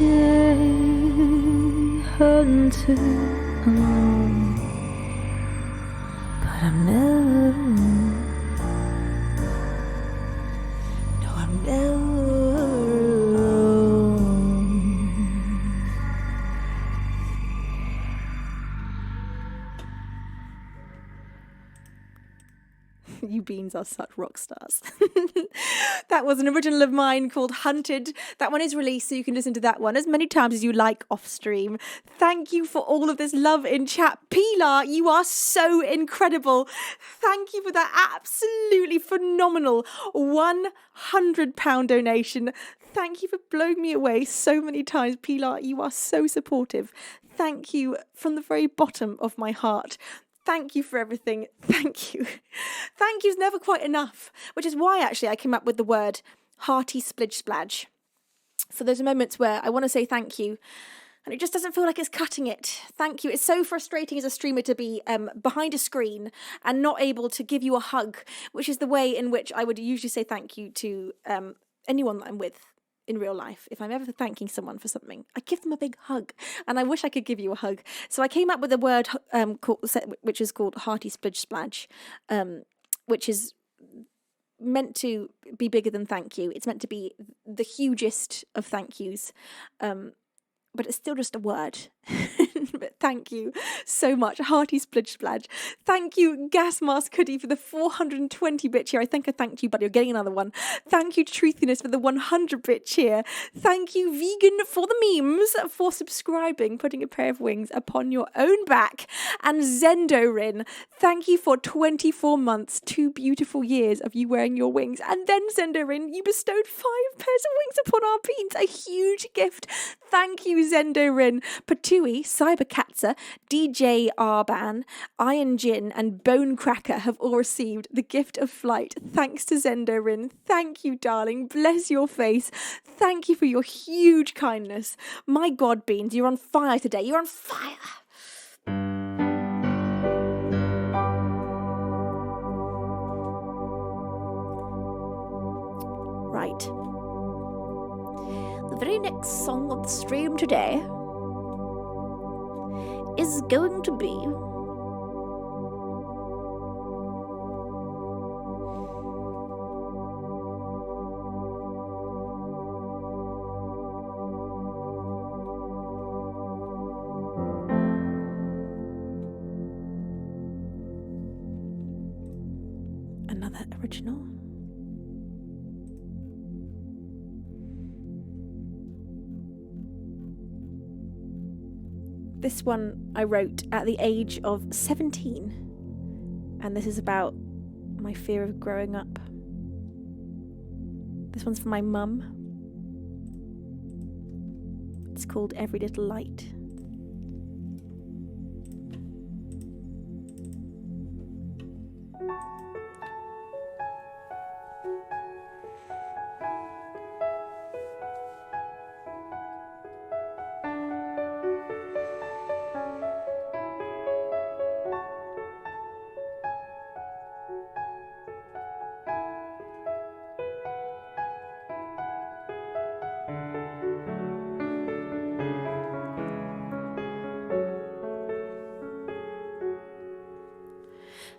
stay until alone, but I'm never alone. No, I'm never alone. You beans are such rock stars. That was an original of mine called Hunted. That one is released, so you can listen to that one as many times as you like off stream. Thank you for all of this love in chat. Pilar, you are so incredible. Thank you for that absolutely phenomenal £100 donation. Thank you for blowing me away so many times. Pilar, you are so supportive. Thank you from the very bottom of my heart. Thank you for everything. Thank you. Thank you's never quite enough, which is why actually I came up with the word hearty splidge splodge. For those moments where I want to say thank you, and it just doesn't feel like it's cutting it. Thank you. It's so frustrating as a streamer to be behind a screen and not able to give you a hug, which is the way in which I would usually say thank you to anyone that I'm with in real life. If I'm ever thanking someone for something, I give them a big hug, and I wish I could give you a hug. So I came up with a word which is called hearty splidge splodge, which is meant to be bigger than thank you. It's meant to be the hugest of thank yous, but it's still just a word. But thank you so much. Hearty splidge splodge. Thank you, Gas Mask Hoodie, for the 420-bit cheer. I think I thanked you, but you're getting another one. Thank you, Truthiness, for the 100-bit cheer. Thank you, Vegan, for the memes, for subscribing, putting a pair of wings upon your own back. And Zendorin, thank you for 24 months, 2 beautiful years of you wearing your wings. And then, Zendorin, you bestowed 5 pairs of wings upon our beans. A huge gift. Thank you, Zendorin. Patui, Cybercatzer, DJ Arban, Iron Jin, and Bone Cracker have all received the gift of flight. Thanks to Zendorin. Thank you, darling. Bless your face. Thank you for your huge kindness. My God, Beans, you're on fire today. You're on fire. Right. The very next song of the stream today is going to be another original. This one I wrote at the age of 17, and this is about my fear of growing up. This one's for my mum. It's called Every Little Light.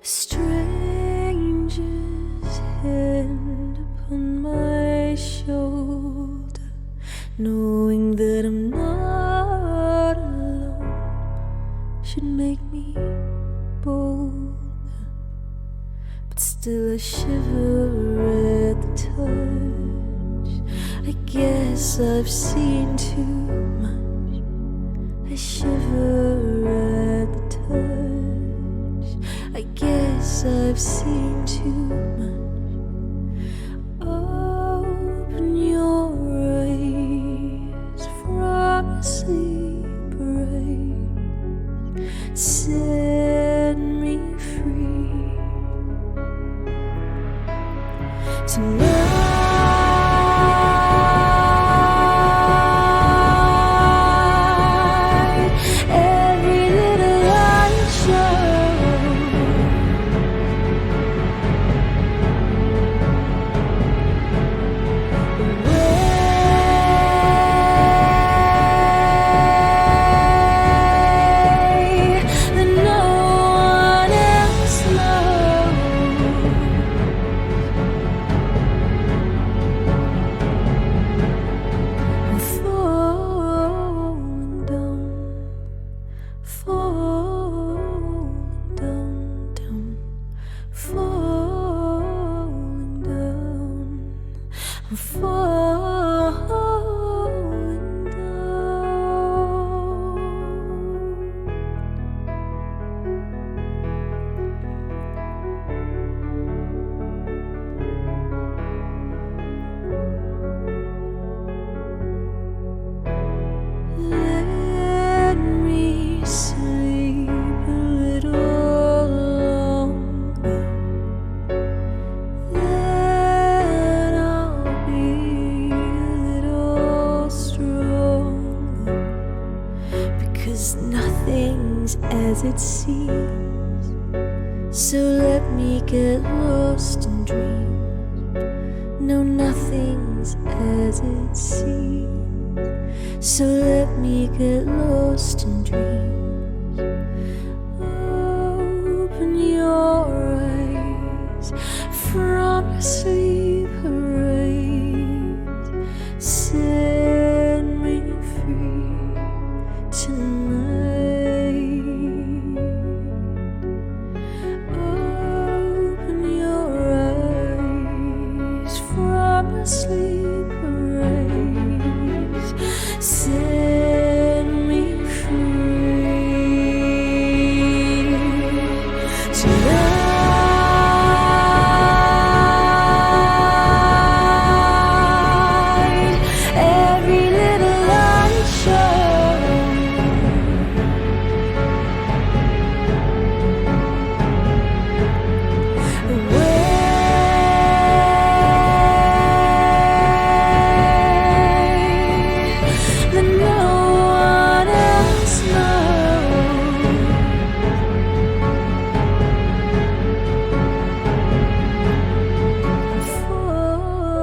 Stranger's hand upon my shoulder, knowing that I'm not alone, should make me bolder. But still I shiver at the touch. I guess I've seen too much. I shiver at the touch. I guess I've seen too much. Open your eyes from a sleep race. Set me free tonight. Every little light show 'cause nothing's as it seems. So let me get lost in dreams. No, nothing's as it seems. So let me get lost in dreams. Open your eyes from your sleep, arise. Set me free tonight. Open your eyes from your sleep, arise. Set me free tonight. Every little light shines. That no one else knows.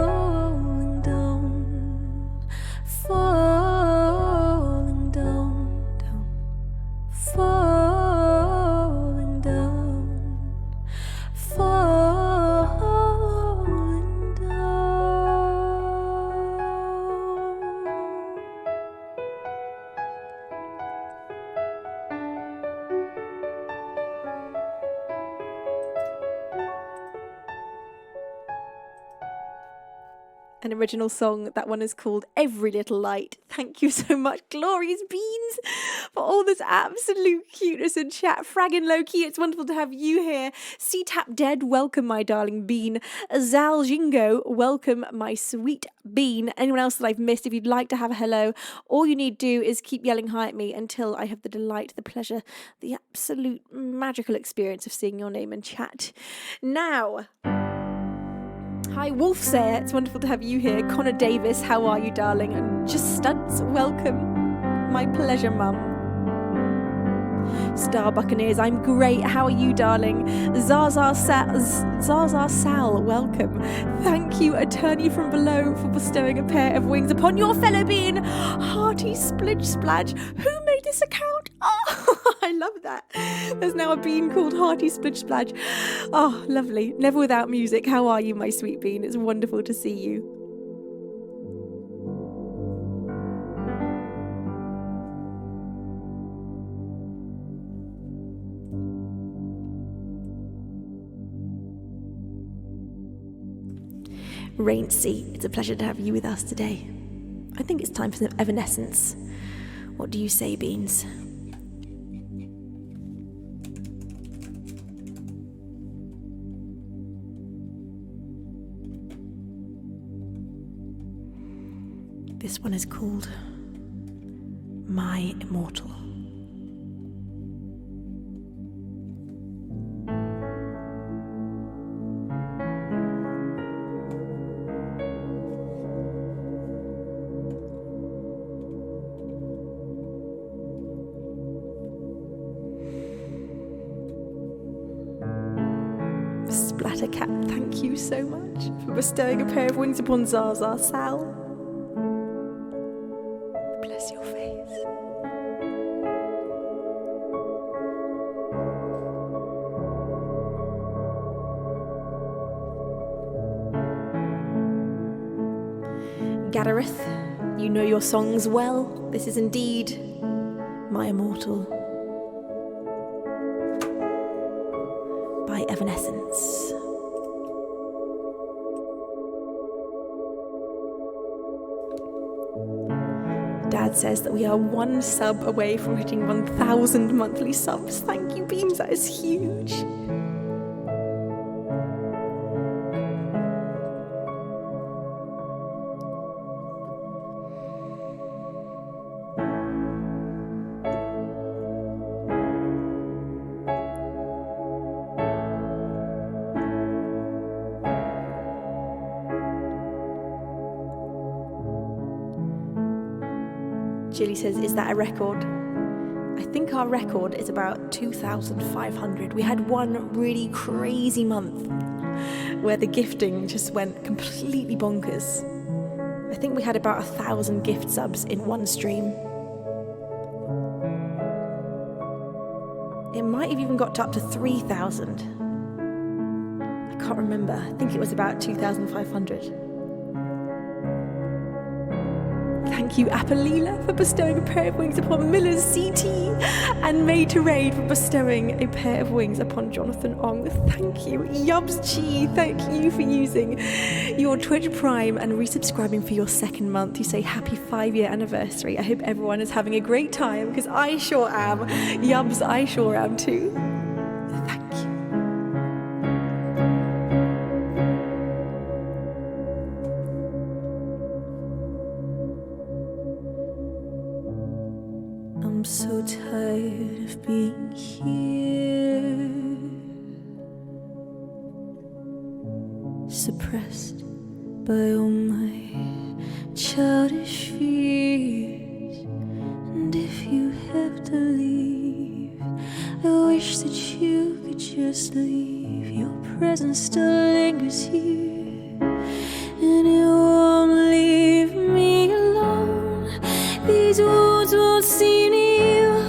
Falling down, falling down, down, falling down, falling down. An original song. That one is called Every Little Light. Thank you so much, Glorious Beans, for all this absolute cuteness in chat. Fragging low key, it's wonderful to have you here. C-Tap Dead, welcome, my darling bean. Zal Jingo, welcome, my sweet bean. Anyone else that I've missed, if you'd like to have a hello, all you need to do is keep yelling hi at me until I have the delight, the pleasure, the absolute magical experience of seeing your name in chat. Now, hi, Wolfsayer. It's wonderful to have you here. Connor Davis, how are you, darling? And Just Stunts, welcome. My pleasure, mum. Star Buccaneers, I'm great. How are you, darling? Zaza Sal, welcome. Thank you, Attorney from Below, for bestowing a pair of wings upon your fellow being. Hearty Splidge Splodge. Who made this account? Oh, I love that. There's now a bean called Hearty Splidge Splodge. Oh, lovely. Never without music. How are you, my sweet bean? It's wonderful to see you. Rainsy, it's a pleasure to have you with us today. I think it's time for some Evanescence. What do you say, Beans? This one is called My Immortal. Splattercat, thank you so much for bestowing a pair of wings upon Zaza Sal. Bless your face. Gadareth, you know your songs well. This is indeed My Immortal by Evanescence. Dad says that we are one sub away from hitting 1,000 monthly subs. Thank you, Beams, that is huge. Julie says, is that a record? I think our record is about 2,500. We had one really crazy month where the gifting just went completely bonkers. I think we had about 1,000 gift subs in one stream. It might have even got to up to 3,000. I can't remember. I think it was about 2,500. Thank you, Apolila, for bestowing a pair of wings upon Miller's CT, and Made to Raid for bestowing a pair of wings upon Jonathan Ong. Thank you. Yubs Chi, thank you for using your Twitch Prime and resubscribing for your second month. You say happy 5-year anniversary. I hope everyone is having a great time, because I sure am. Yubs, I sure am too. Thank you. I'm so tired of being here, suppressed by all my childish fears. And if you have to leave, I wish that you could just leave. Your presence still lingers here, and it won't leave me alone. These wounds won't seem to heal.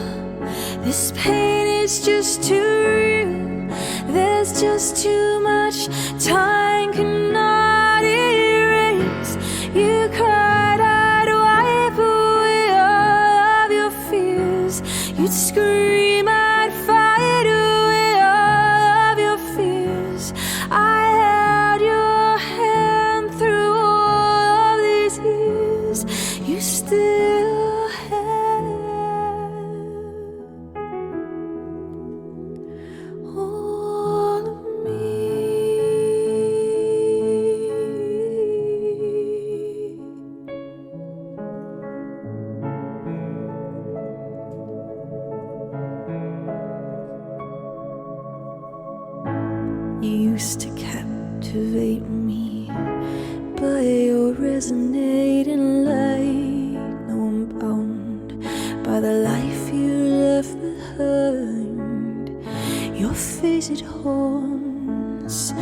This pain is just too real. There's just too much time cannot erase. You cried, I'd wipe away all of your fears. You'd scream, I'd fight away all of your fears. I held your hand through all of these years. You still have all of me. You used to captivate me by your resonating light. Now I'm bound by the life you left behind. Your face, it haunts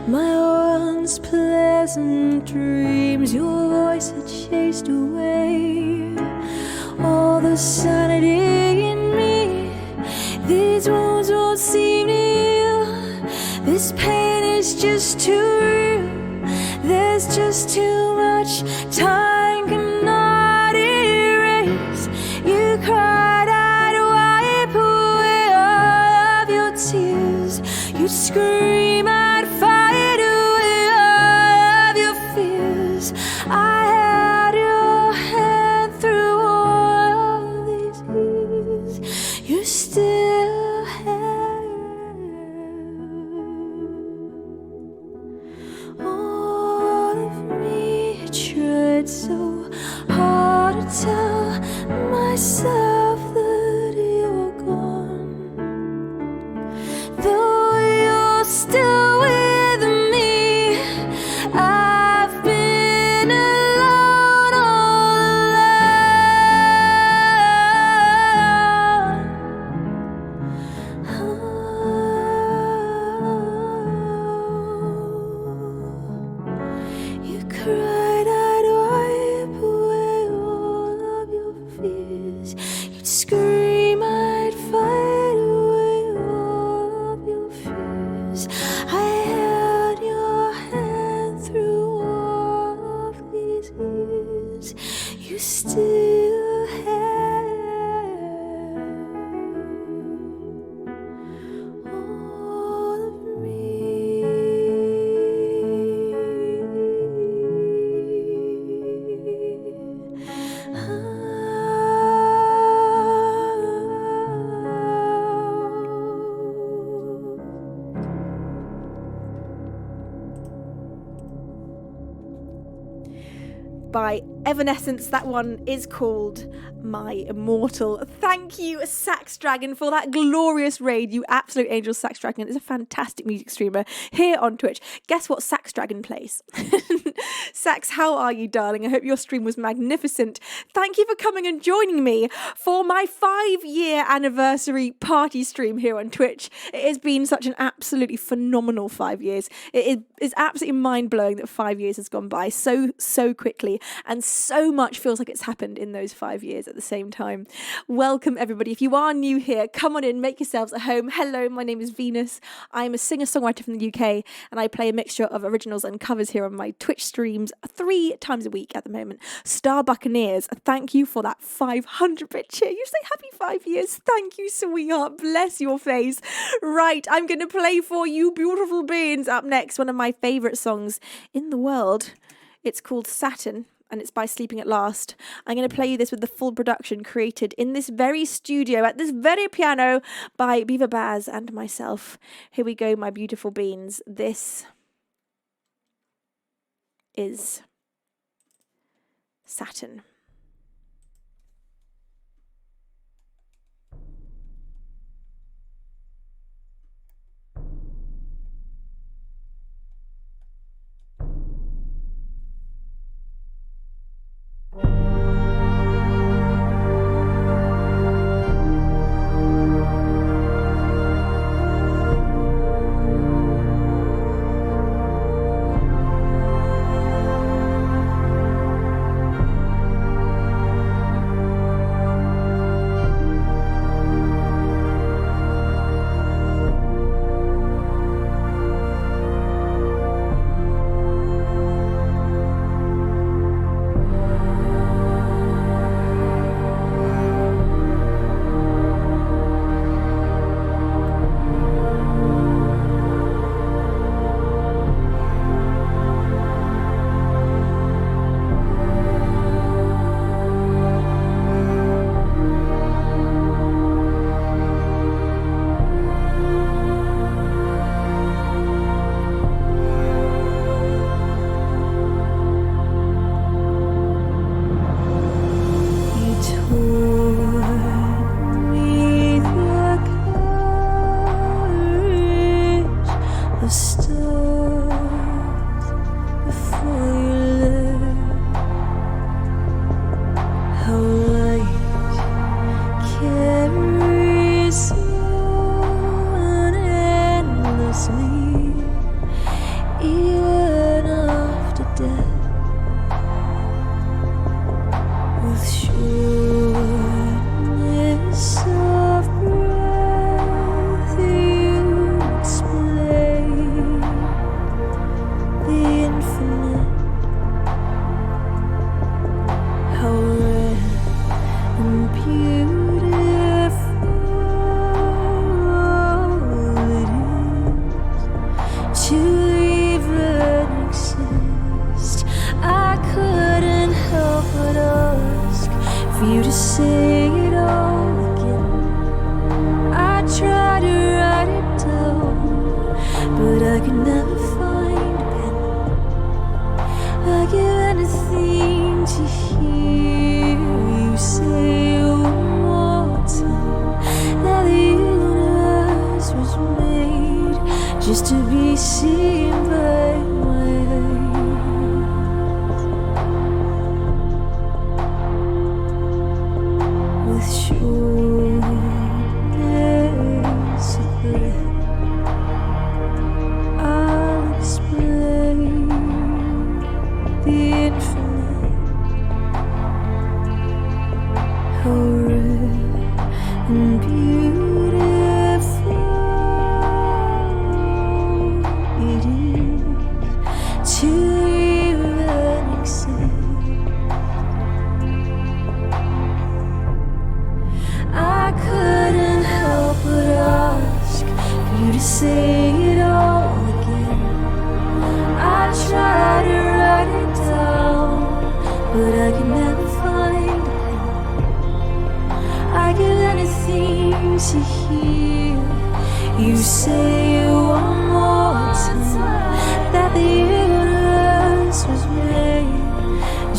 my once pleasant dreams. Your voice had chased away all the sanity in me. These wounds won't seem to heal. This pain is just too real. There's just too much time cannot erase. You cried, I'd wipe away all of your tears. You'd scream, I'd fight away all of your fears. I had your hand through all of these years. You still have all of me. I tried so hard to tell myself that you're gone, though you're still with me. I've been alone all alone. You cried, I'd wipe away all of your fears. You'd scream, I'd fight away all of your fears. I held your hand through all of these years. You still have all of By Evanescence, that one is called My Immortal. Thank you, Sax Dragon, for that glorious raid. You absolute angel. Sax Dragon is a fantastic music streamer here on Twitch. Guess what Sax Dragon plays? Sax, how are you, darling? I hope your stream was magnificent. Thank you for coming and joining me for my 5-year anniversary party stream here on Twitch. It has been such an absolutely phenomenal 5 years. It is absolutely mind-blowing that 5 years has gone by so quickly, and so much feels like it's happened in those 5 years at the same time. Welcome, everybody. If you are new here, come on in, make yourselves at home. Hello, my name is Venus. I'm a singer-songwriter from the UK, and I play a mixture of originals and covers here on my Twitch streams 3 times a week at the moment. Star Buccaneers, thank you for that 500-bit cheer. You say happy 5 years. Thank you, sweetheart. Bless your face. Right, I'm going to play for you beautiful beings up next, one of my favourite songs in the world. It's called Saturn, and it's by Sleeping at Last. I'm going to play you this with the full production created in this very studio, at this very piano, by Beaver Baz and myself. Here we go, my beautiful beans. This is Saturn.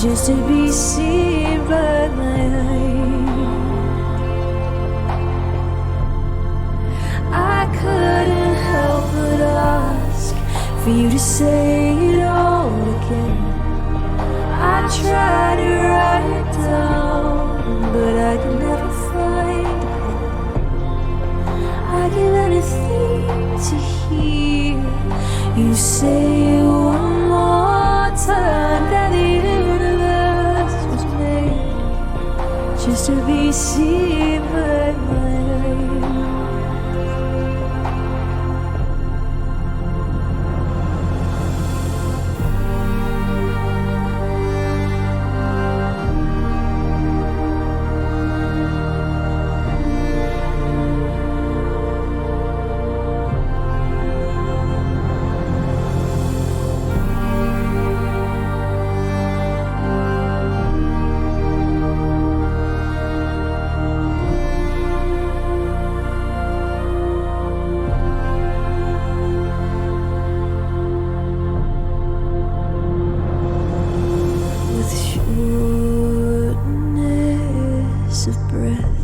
just to be seen by my eyes. I couldn't help but ask for you to say it all again. I tried to write it down, but I could never find it. I give anything to hear you say it one more time, that the universe was made just to be seen by my eyes. Of breath,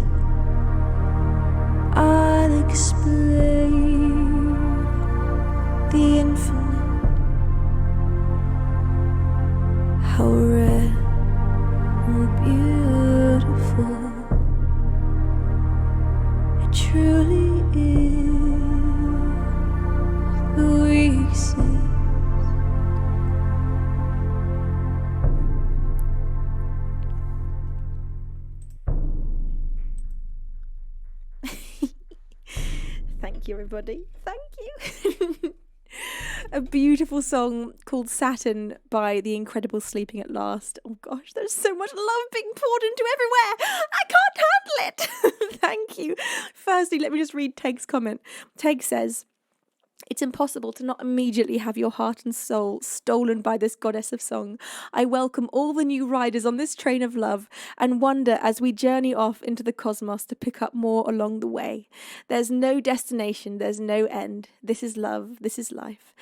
I'll explain the infinite, how rare and beautiful it truly is that we exist. Thank you, everybody. Thank you. A beautiful song called Saturn by the incredible Sleeping at Last. Oh gosh, there's so much love being poured into everywhere. I can't handle it. Thank you. Firstly, let me just read Teg's comment. Teg says, it's impossible to not immediately have your heart and soul stolen by this goddess of song. I welcome all the new riders on this train of love and wonder as we journey off into the cosmos to pick up more along the way. There's no destination, there's no end. This is love, this is life,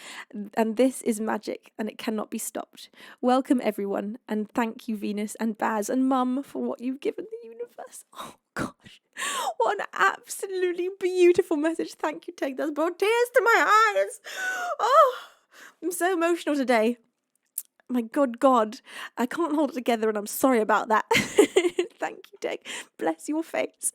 and this is magic, and it cannot be stopped. Welcome everyone, and thank you Venus and Baz and Mum for what you've given the universe. Oh gosh. What an absolutely beautiful message. Thank you, Teg. That's brought tears to my eyes. Oh, I'm so emotional today. My God, I can't hold it together and I'm sorry about that. Thank you, Teg. Bless your face.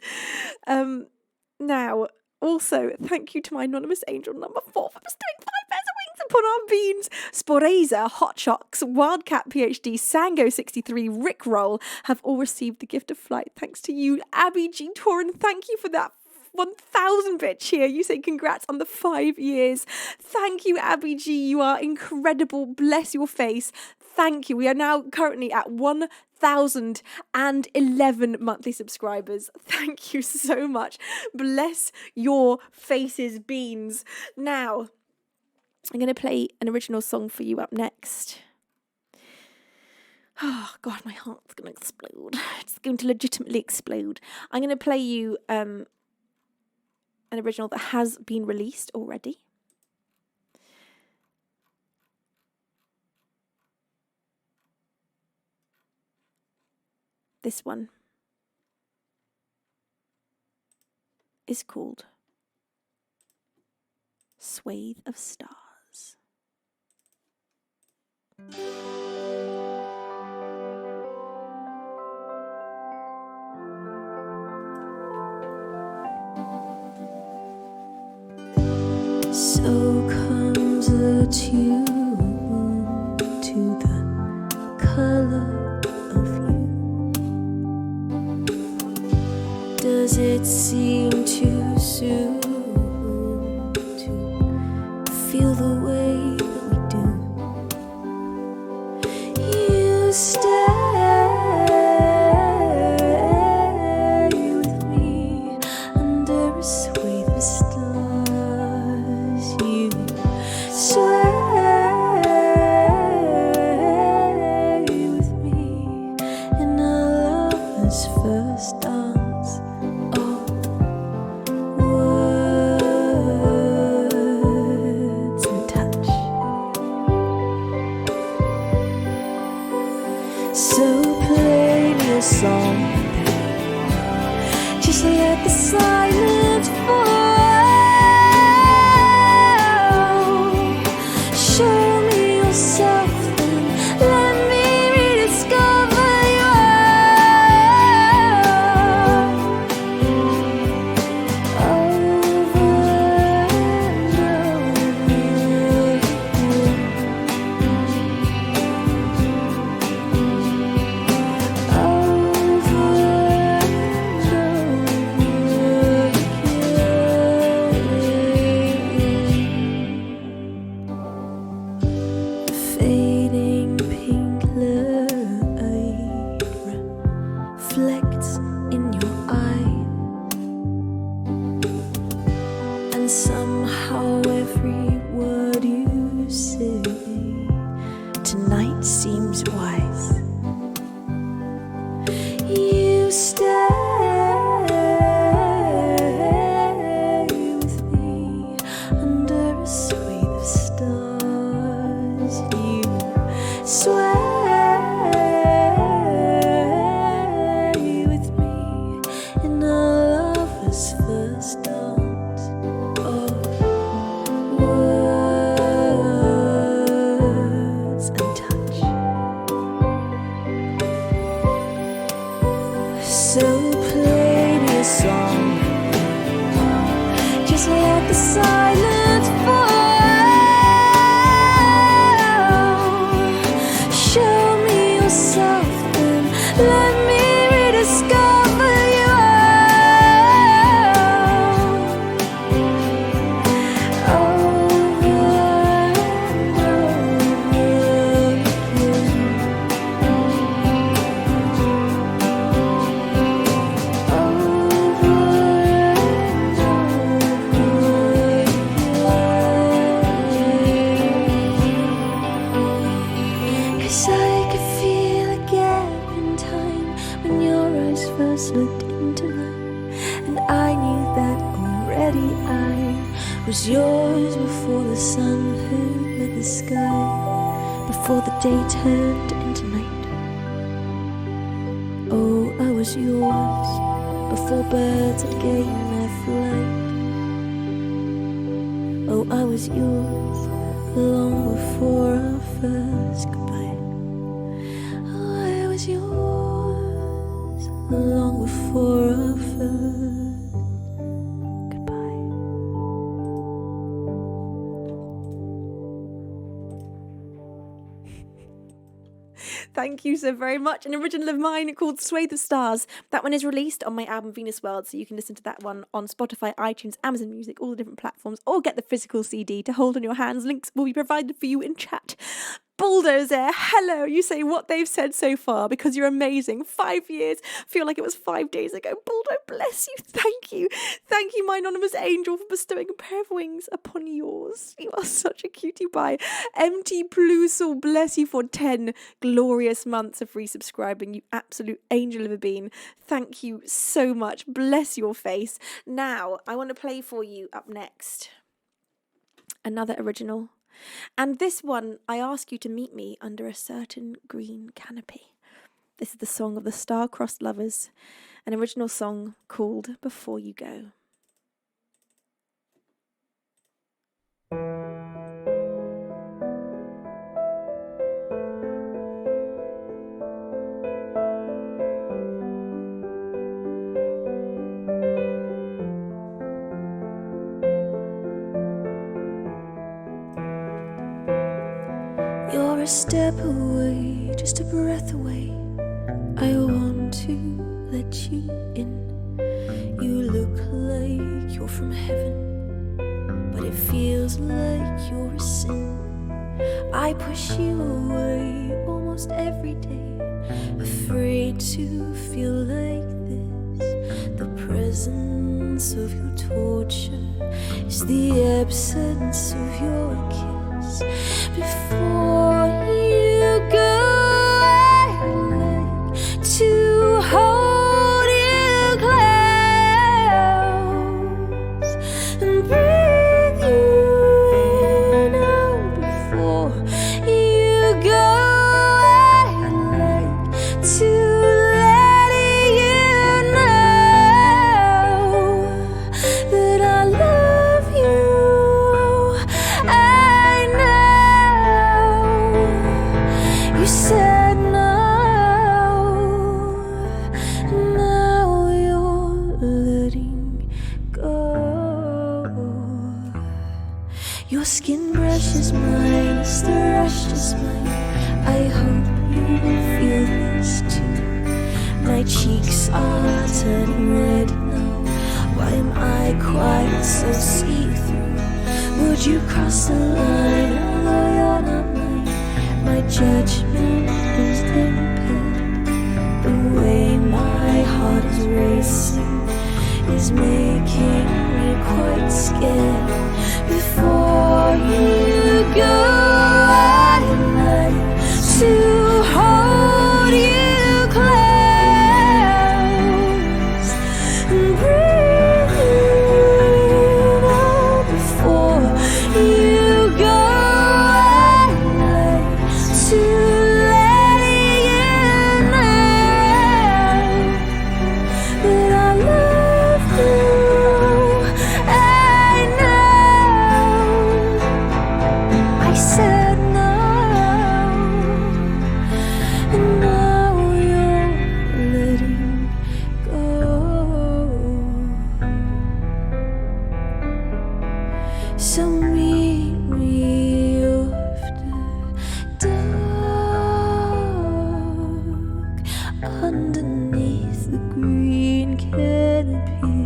Now, also, thank you to my anonymous angel number 4 for bestowing 5 pairs of wings upon our beans. Sporeza, Hot Shocks, Wildcat PhD, Sango63, Rickroll have all received the gift of flight. Thanks to you, Abby G. Torin. Thank you for that 1,000 bit cheer. You say congrats on the 5 years. Thank you, Abby G. You are incredible. Bless your face. Thank you. We are now currently at 1,011 monthly subscribers. Thank you so much. Bless your faces, beans. Now, I'm going to play an original song for you up next. Oh, God, my heart's going to explode. It's going to legitimately explode. I'm going to play you an original that has been released already. This one is called Swathe of Stars. So comes a tune to the color of you. Does it seem too soon to feel the way that we do? You stay with me under a swathe of stars. You sway with me in our lover's first dance. Oh, words and touch. So song. Just let the silence fall. Show me yourself then, let me rediscover you. Over and fading pink light reflects in your eye, and somehow every word you say tonight seems wise. You stay with me under a swathe of stars. You sway with me in a lover's first dance of words and touch. So play me a song, just let the silence fall. Show me yourself then, let me rediscover you. Over and Cause I could feel a gap in time when your eyes first looked into mine, and I knew that already I was yours before the sun had lit the sky, before the day turned into night. Oh, I was yours before birds had gained their flight. Oh, I was yours long before our first goodbye. Oh, I was yours long before our first goodbye. Thank you so very much. An original of mine called Swathe of Stars. That one is released on my album Venusworld, so you can listen to that one on Spotify, iTunes, Amazon Music, all the different platforms, or get the physical CD to hold in your hands. Links will be provided for you in chat. Bulldozer, hello. You say what they've said so far because you're amazing. 5 years. Feel like it was 5 days ago. Bulldo, bless you. Thank you. Thank you, my anonymous angel, for bestowing a pair of wings upon yours. You are such a cutie pie. MT Plusel, bless you for 10 glorious months of resubscribing. You absolute angel of a bean. Thank you so much. Bless your face. Now, I want to play for you up next another original. And this one, I ask you to meet me under a certain green canopy. This is the song of the Star-Crossed Lovers, an original song called Before You Go. You're a step away, just a breath away. I want to let you in. You look like you're from heaven, but it feels like you're a sin. I push you away almost every day, afraid to feel like this. The presence of your torture is the absence of your kiss. Before you go, I'd like to hold you close and breathe you in. Oh, before you go, I'd like to let Your skin brushes mine, it's the rush just mine. I hope you feel this too. My cheeks are turning red now. Why am I quite so see-through? Would you cross the line, although you're not mine? My judgment is impaired. The way my heart is racing is making me quite scared. Before you go, I'd like to hold you close and breathe out. Before you go, I'd like to let you know that I love you. I know I said no, and now you're letting go. So meet me after dark, underneath the green canopy,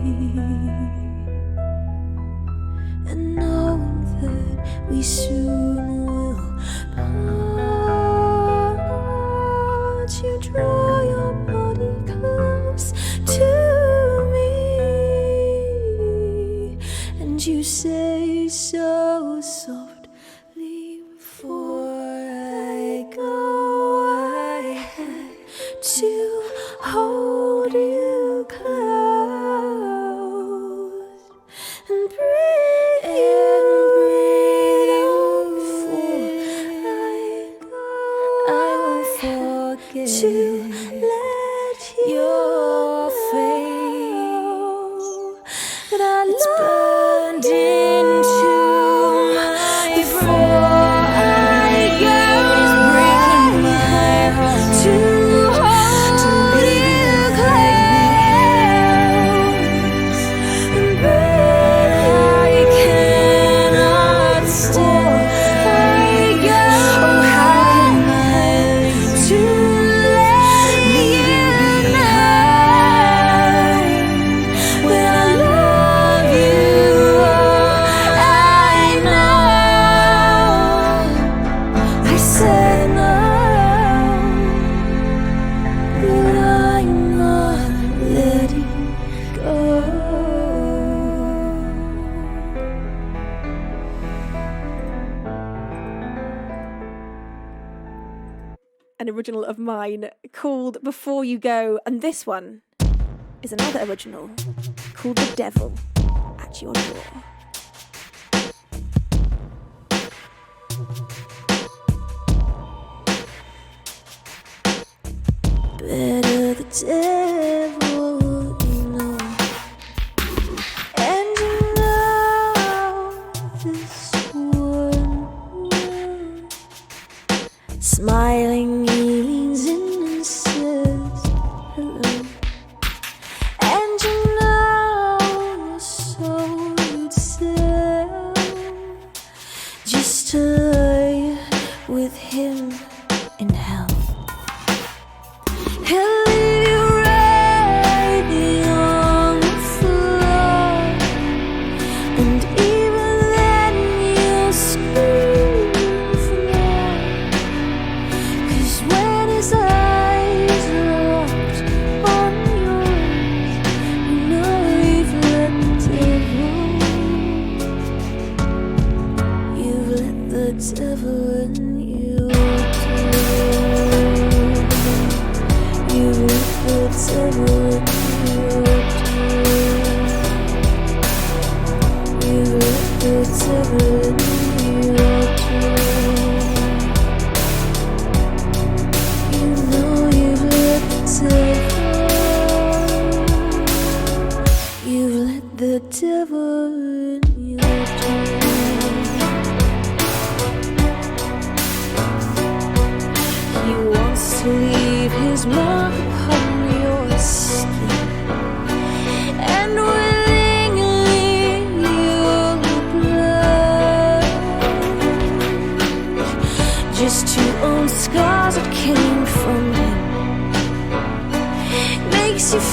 and knowing that we soon will part. You draw your body close to me, and you say so softly, before I go, I had to hold you close and breathe out. Before I go, I won't forget to let your face that I burned into my before I go. It's breaking my heart to hold you close, but I cannot stay. Oh, how can I live to let you know when I love you? Oh, I know I said no, but I'm not letting go. An original of mine called Before You Go, and this one is another original called The Devil at Your Door. Better the devil, you know, and you know this one smiling, he leans in and says hello, and you know your soul would sell just to lay with him in hell. He'll leave you right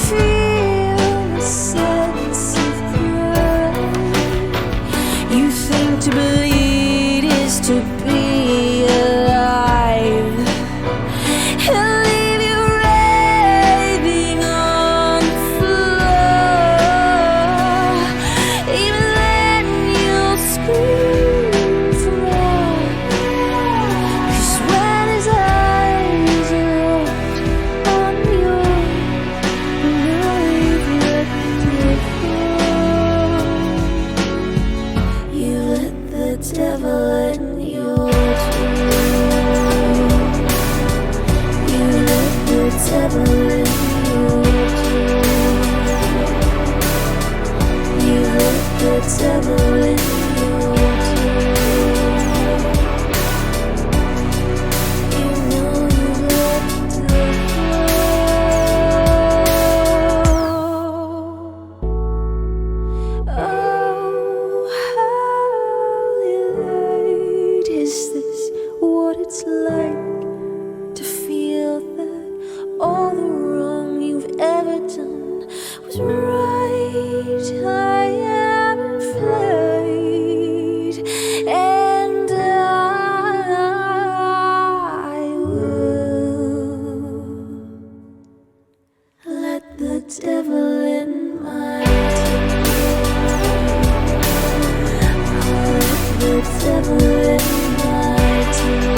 feel a sense of pride. You think to bleed is to be alive. He'll leave you raving on the floor. Even then you'll scream for more. 'Cause when his eyes are locked on yours, you know you've let it go. You let the devil in your door. You let the devil in your door. You let the devil in your door. You know you let it go. Oh, holy light, is this what it's like to feel that all the wrong you've ever done was right? I am inflamed, and I will let the devil in my door. Let the devil in my door.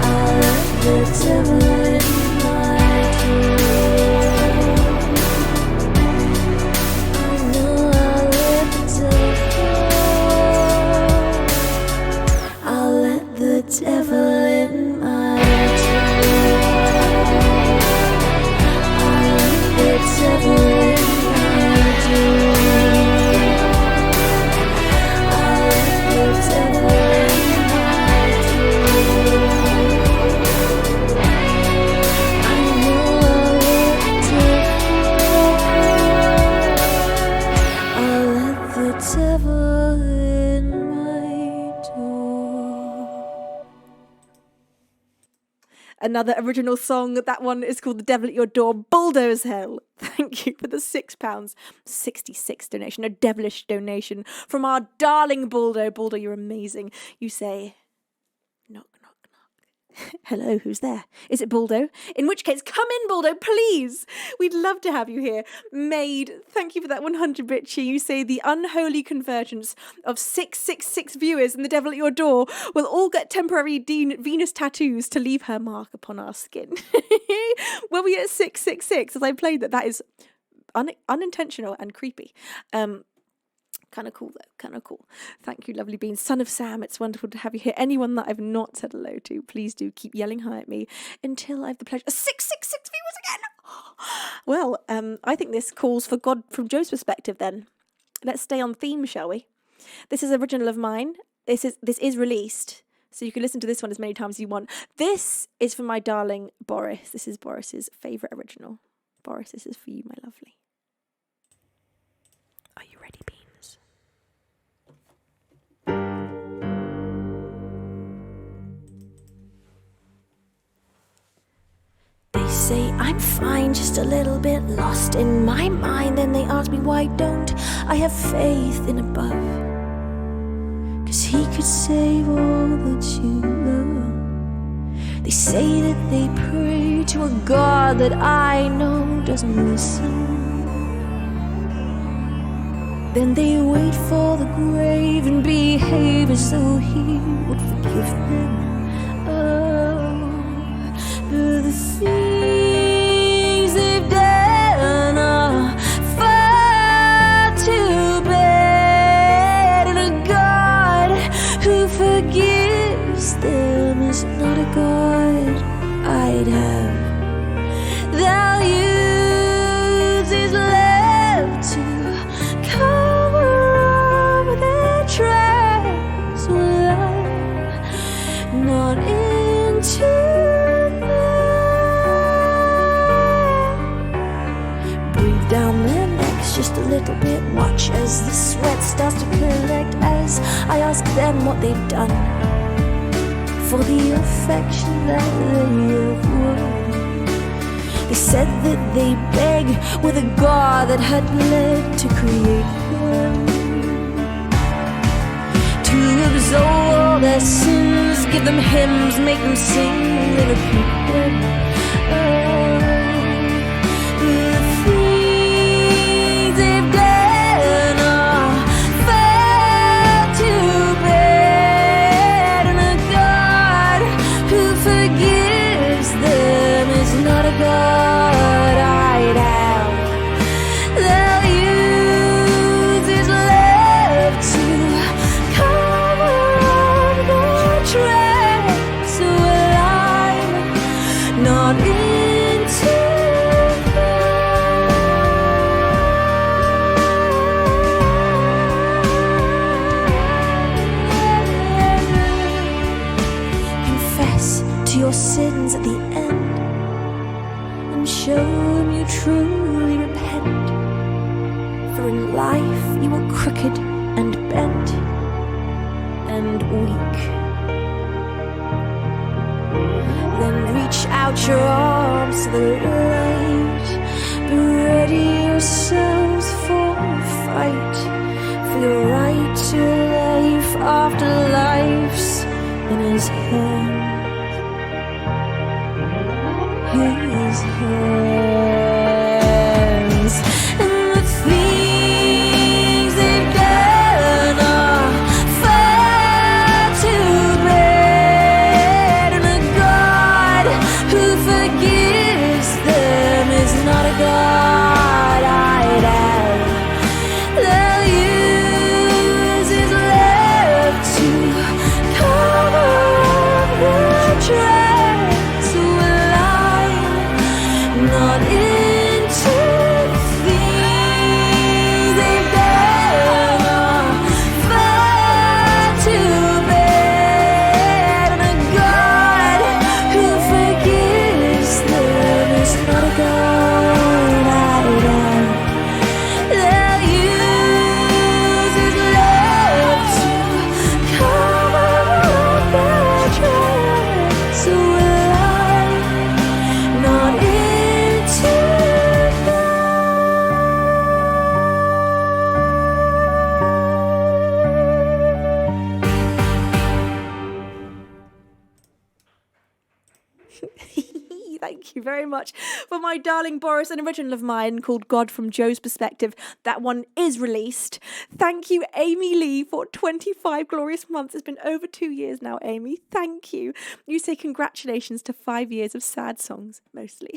I'll let the devil in my door. I know I'll let the devil. I'll let the devil in my door. I'll let the devil in my door. I'll let the devil in my door. I know I'll let the devil in my door. Another original song. That one is called The Devil at Your Door. Bulldoze Hell. Thank you for the £6.66 donation. A devilish donation from our darling Buldo. Buldo, you're amazing. You say, knock, knock, knock. Hello, who's there? Is it Buldo? In which case, come in, Buldo, please. We'd love to have you here. Maid, thank you for that 100 bitchy. You say the unholy convergence of 666 viewers and the devil at your door will all get temporary Venus tattoos to leave her mark upon our skin. Were we at 666 as I played that? That is unintentional and creepy. Kind of cool though, kind of cool. Thank you, lovely beans. Son of Sam, it's wonderful to have you here. Anyone that I've not said hello to, please do keep yelling hi at me until I have the pleasure. 666 viewers again! Well, I think this calls for God from Joe's perspective then. Let's stay on theme, shall we? This is original of mine. This is released, so you can listen to this one as many times as you want. This is for my darling Boris. This is Boris's favourite original. Boris, this is for you, my lovely. Are you ready, beans? They say I'm fine, just a little bit lost in my mind. Then they ask me why don't I have faith in above? 'Cause he could save all that you love. They say that they pray to a God that I know doesn't listen. Then they wait for the grave and behave as though he would forgive them. But the things they've done are far too bad, and a God who forgives them is not a God I'd have. They'll use his love to cover over their tracks. Well, I'm not into down their necks just a little bit. Watch as the sweat starts to collect as I ask them what they've done for the affection that they have won. They said that they beg with a God that had led to create them, to absolve all their sins, give them hymns, make them sing, they repeat them. The things they've done are far too bad, and a God who forgives them is not a God I'd have. They'll use His love to cover up their tracks, so I'm not into confess to your sins at the end and show them you truly repent. For in life you were crooked and bent and weak. Then reach out your arms to the light, be ready yourselves for a fight, for your right to life after life's in His hands. His hands. And the things they've done are far too bad, and a God who forgives them is not a God I'd have. They'll use His love to cover up their tracks, so not into things they've done are far too bad, and a God who forgives them is not a God I'd have. They'll use His love to cover up their tracks, so I'm not Thank you very much for my darling Boris, an original of mine called God from Joe's Perspective. That one is released. Thank you, Amy Lee, for 25 glorious months. It's been over 2 years now, Amy. Thank you. You say congratulations to 5 years of sad songs, mostly.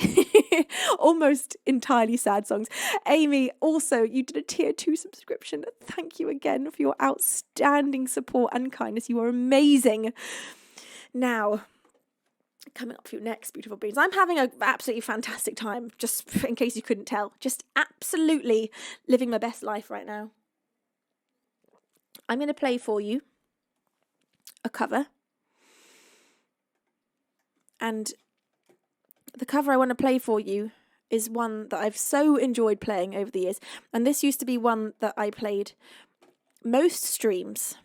Almost entirely sad songs. Amy, also, you did a tier 2 subscription. Thank you again for your outstanding support and kindness. You are amazing. Now, coming up for your next beautiful beans. I'm having an absolutely fantastic time, just in case you couldn't tell. Just absolutely living my best life right now. I'm going to play for you a cover. And the cover I want to play for you is one that I've so enjoyed playing over the years. And this used to be one that I played most streams,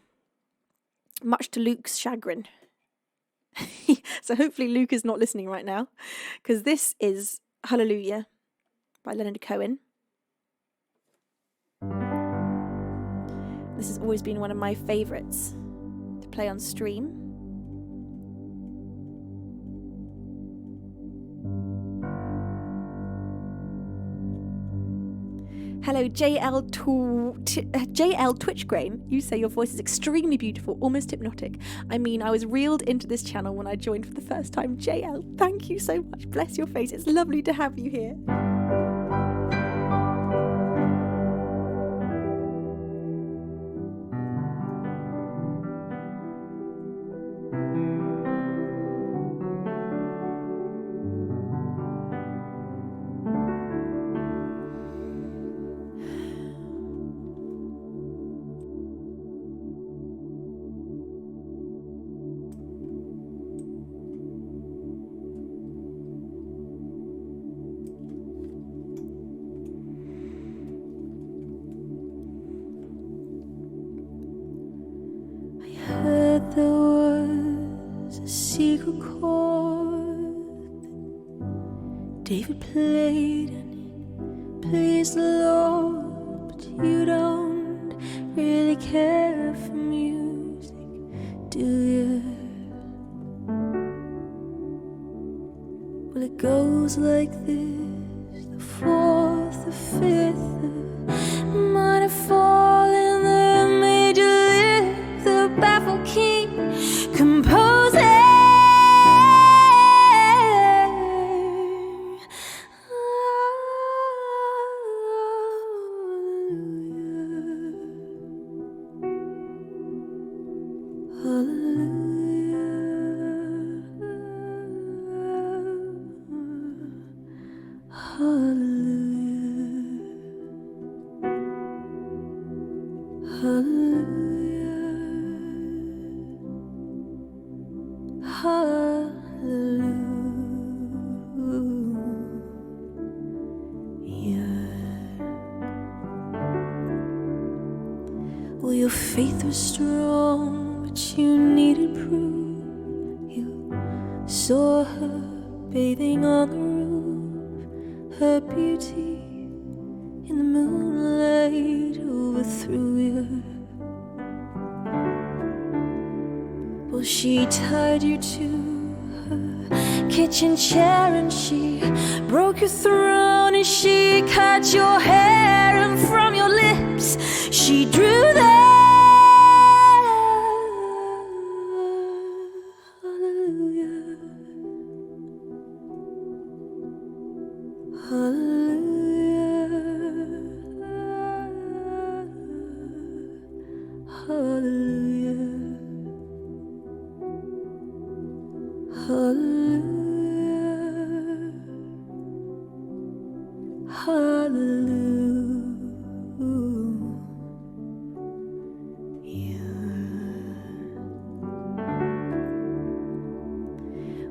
much to Luke's chagrin. So hopefully Luke is not listening right now, because this is Hallelujah by Leonard Cohen. This has always been one of my favourites to play on stream. Hello, JL Twitchgrain. You say your voice is extremely beautiful, almost hypnotic. I mean, I was reeled into this channel when I joined for the first time. JL, thank you so much. Bless your face. It's lovely to have you here. Heard there was a secret chord that David played and he pleased the Lord, but you don't really care for music, do you? Well, it goes like this: the fourth, the fifth, the minor fall, and the major lift, the baffled king composing. Well, your faith was strong, but you needed proof. You saw her bathing on the roof, her beauty in the moonlight overthrew you. Well, she tied you to her kitchen chair, and she broke your throne, and she cut your hair, and from your lips she drew them. Hallelujah, hallelujah, hallelujah, hallelujah, hallelujah.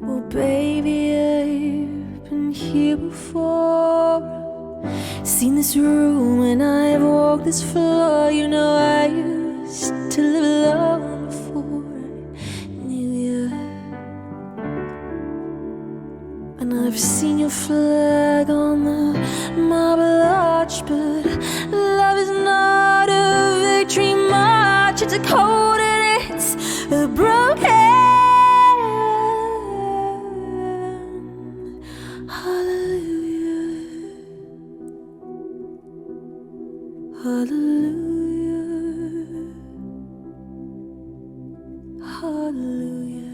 Well, baby, I've been here before, seen this room and I've walked this floor. You know, I used to live alone before I knew you. And I've seen your flag on the marble arch, but love is not a victory march. It's a cold and it's a broken. Hallelujah, hallelujah, hallelujah,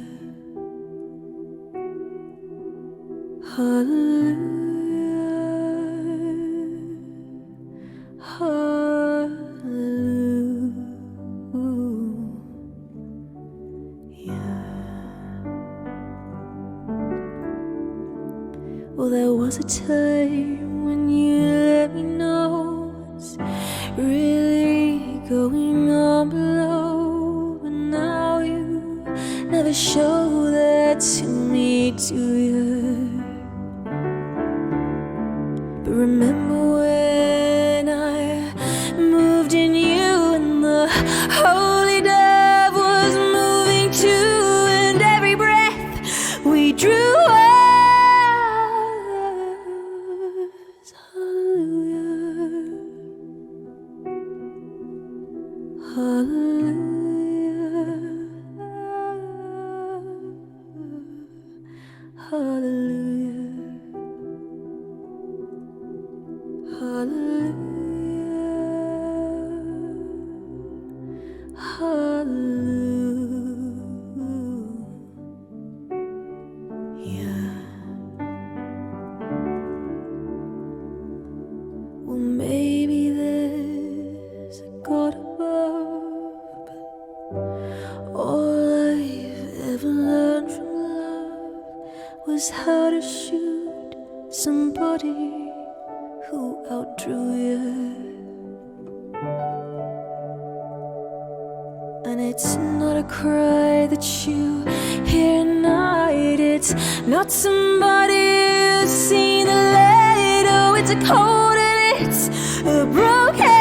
hallelujah, hallelujah. Well, there was a time when you let me know what's really going on below, but now you never show that to me, do you? But remember when I moved in you, and the holy dove was moving too, and every breath we drew. Well, maybe there's a God above, but all I've ever learned from love was how to shoot somebody who outdrew you. And it's not a cry that you hear at night, it's not somebody who's seen the light. Oh, it's a cold and it's a broken.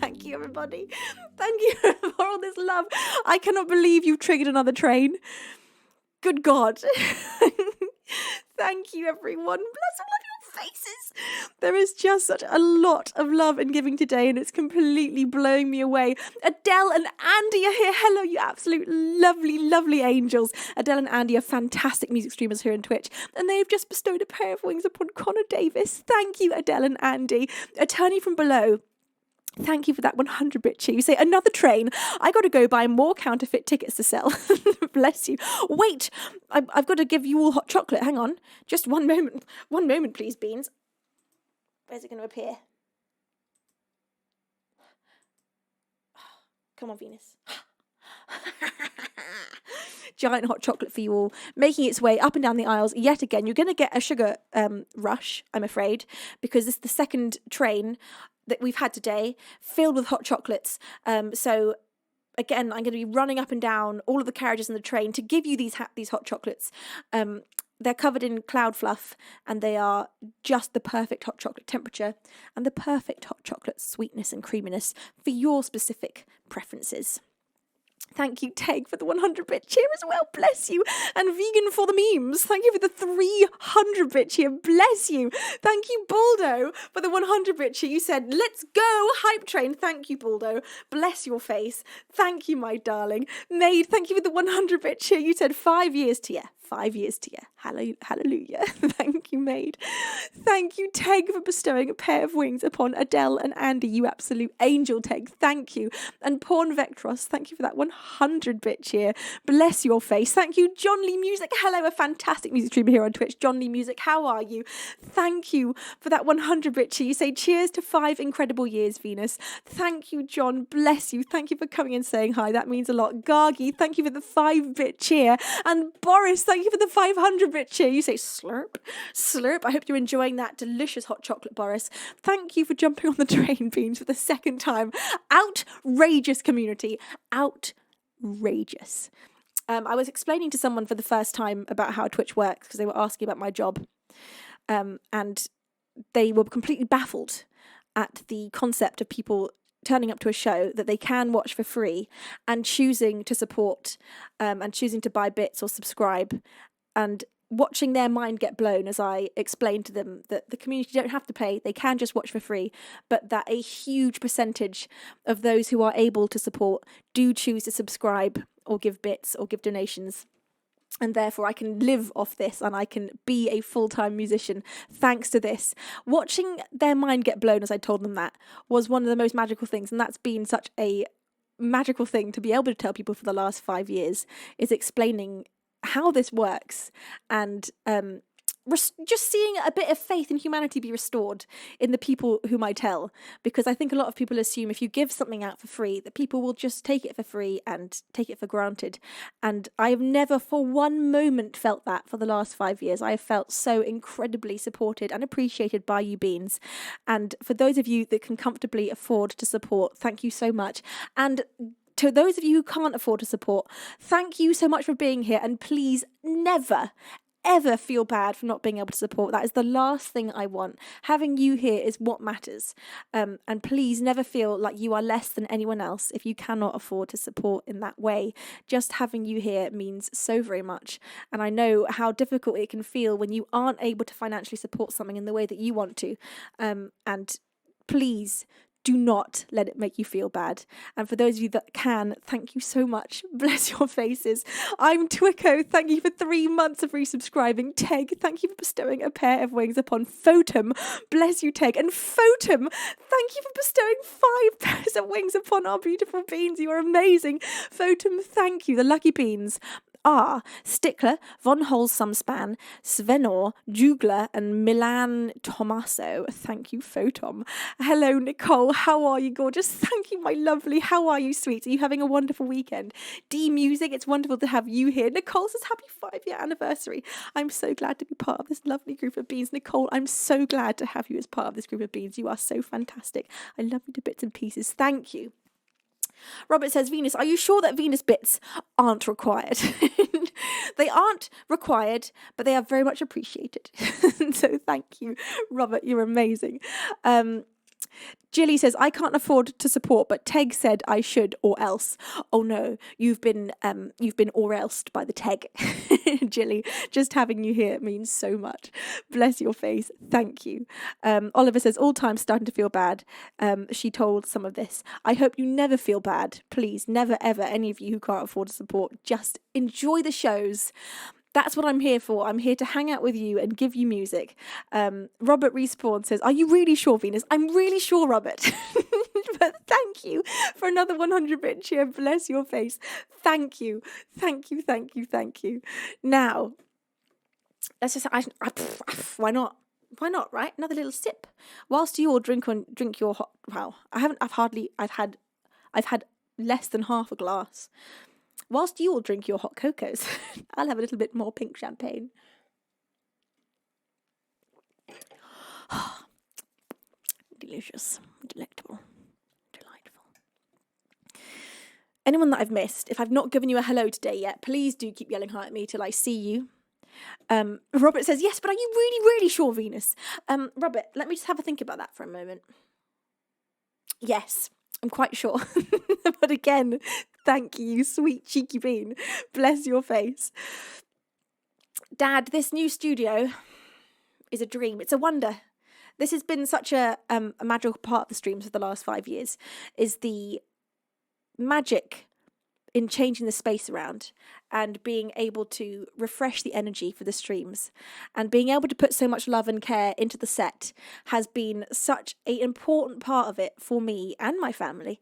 Thank you, everybody. Thank you for all this love. I cannot believe you've triggered another train. Good God. Thank you, everyone. Bless all of your faces. There is just such a lot of love and giving today, and it's completely blowing me away. Adele and Andy are here. Hello, you absolute lovely, lovely angels. Adele and Andy are fantastic music streamers here on Twitch, and they've just bestowed a pair of wings upon Connor Davis. Thank you, Adele and Andy. Attorney from below. Thank you for that 100-bit cheer. You say, another train. I got to go buy more counterfeit tickets to sell. Bless you. Wait, I've got to give you all hot chocolate. Hang on. Just one moment. One moment, please, Beans. Where's it going to appear? Come on, Venus. Giant hot chocolate for you all, making its way up and down the aisles yet again. You're going to get a sugar rush, I'm afraid, because this is the second train that we've had today filled with hot chocolates. So again, I'm going to be running up and down all of the carriages in the train to give you these hot chocolates. They're covered in cloud fluff, and they are just the perfect hot chocolate temperature and the perfect hot chocolate sweetness and creaminess for your specific preferences. Thank you, Teg, for the 100-bit cheer as well. Bless you. And Vegan for the memes. Thank you for the 300-bit cheer. Bless you. Thank you, Baldo, for the 100-bit cheer. You said, let's go, hype train. Thank you, Baldo. Bless your face. Thank you, my darling. Maid, thank you for the 100-bit cheer. You said 5 years to you. 5 years to you. Hallelujah. Thank you, Maid. Thank you, Teg, for bestowing a pair of wings upon Adele and Andy. You absolute angel, Teg. Thank you. And Porn Vectros, thank you for that 100-bit cheer. Bless your face. Thank you, John Lee Music. Hello, a fantastic music streamer here on Twitch. John Lee Music, how are you? Thank you for that 100-bit cheer. You say cheers to 5 incredible years, Venus. Thank you, John. Bless you. Thank you for coming and saying hi. That means a lot. Gargi, thank you for the 5-bit cheer. And Boris, thank you for the 500-bit cheer. You say slurp, slurp. I hope you're enjoying that delicious hot chocolate, Boris. Thank you for jumping on the train, Beans, for the second time. Outrageous community. Outrageous. I was explaining to someone for the first time about how Twitch works because they were asking about my job. And they were completely baffled at the concept of people turning up to a show that they can watch for free and choosing to support and choosing to buy bits or subscribe, and watching their mind get blown as I explained to them that the community don't have to pay, they can just watch for free, but that a huge percentage of those who are able to support do choose to subscribe or give bits or give donations. And therefore I can live off this and I can be a full-time musician thanks to this. Watching their mind get blown as I told them that was one of the most magical things, and that's been such a magical thing to be able to tell people for the last 5 years, is explaining how this works and just seeing a bit of faith in humanity be restored in the people whom I tell, because I think a lot of people assume if you give something out for free that people will just take it for free and take it for granted, and I have never for one moment felt that for the last 5 years. I have felt so incredibly supported and appreciated by you beans, and for those of you that can comfortably afford to support, thank you so much. And to those of you who can't afford to support, thank you so much for being here, and please never ever feel bad for not being able to support. That is the last thing I want. Having you here is what matters. And please never feel like you are less than anyone else if you cannot afford to support in that way. Just having you here means so very much. And I know how difficult it can feel when you aren't able to financially support something in the way that you want to. And please do not let it make you feel bad. And for those of you that can, thank you so much. Bless your faces. I'm Twicko. Thank you for 3 months of resubscribing. Teg, thank you for bestowing a pair of wings upon Photum. Bless you, Teg. And Photum, thank you for bestowing 5 pairs of wings upon our beautiful beans. You are amazing. Photum, thank you. The lucky beans are Stickler, Von Holsumspan, Svenor, Jugler, and Milan Tommaso. Thank you, Photom. Hello, Nicole. How are you, gorgeous? Thank you, my lovely. How are you, sweet? Are you having a wonderful weekend? D Music, it's wonderful to have you here. Nicole says happy 5-year anniversary. I'm so glad to be part of this lovely group of beans. Nicole, I'm so glad to have you as part of this group of beans. You are so fantastic. I love you to bits and pieces. Thank you. Robert says, Venus, are you sure that Venus bits aren't required? They aren't required, but they are very much appreciated. So thank you, Robert. You're amazing. Jilly says, I can't afford to support, but Teg said I should or else. Oh no, you've been or elsed by the Teg. Jilly, just having you here means so much. Bless your face. Thank you. Oliver says, all time starting to feel bad. She told some of this. I hope you never feel bad. Please, never ever, any of you who can't afford to support, just enjoy the shows. That's what I'm here for. I'm here to hang out with you and give you music. Robert Respawn says, are you really sure, Venus? I'm really sure, Robert. But thank you for another 100-bit cheer. Bless your face. Thank you. Thank you, thank you, thank you. Now, let's just, why not? Why not, right? Another little sip. Whilst you all drink your hot, wow, I've had less than half a glass. Whilst you all drink your hot cocos, I'll have a little bit more pink champagne. Delicious, delectable, delightful. Anyone that I've missed, if I've not given you a hello today yet, please do keep yelling hi at me till I see you. Robert says, yes, but are you really, really sure, Venus? Robert, let me just have a think about that for a moment. Yes, I'm quite sure. But again, thank you, you sweet cheeky bean. Bless your face. Dad, this new studio is a dream. It's a wonder. This has been such a magical part of the streams for the last 5 years, is the magic in changing the space around and being able to refresh the energy for the streams and being able to put so much love and care into the set has been such an important part of it for me and my family.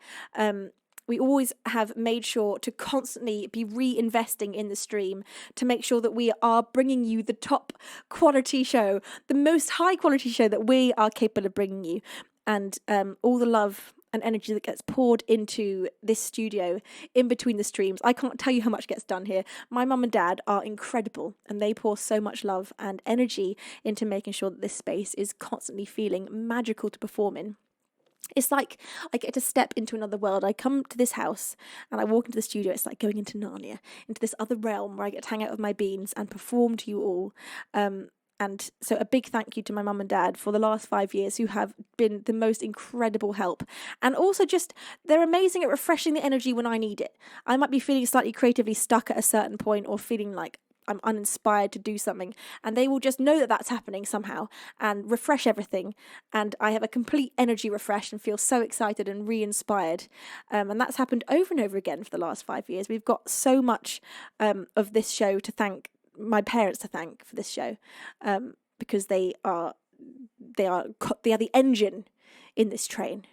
We always have made sure to constantly be reinvesting in the stream to make sure that we are bringing you the top quality show, the most high quality show that we are capable of bringing you. And all the love and energy that gets poured into this studio in between the streams. I can't tell you how much gets done here. My mum and dad are incredible and they pour so much love and energy into making sure that this space is constantly feeling magical to perform in. It's like I get to step into another world. I come to this house and I walk into the studio. It's like going into Narnia, into this other realm where I get to hang out with my beans and perform to you all. And so a big thank you to my mum and dad for the last 5 years, who have been the most incredible help. And also just, they're amazing at refreshing the energy when I need it. I might be feeling slightly creatively stuck at a certain point or feeling like I'm uninspired to do something, and they will just know that that's happening somehow and refresh everything, and I have a complete energy refresh and feel so excited and re-inspired, and that's happened over and over again for the last 5 years. We've got so much of this show to thank, my parents to thank for this show, because they are the engine in this train.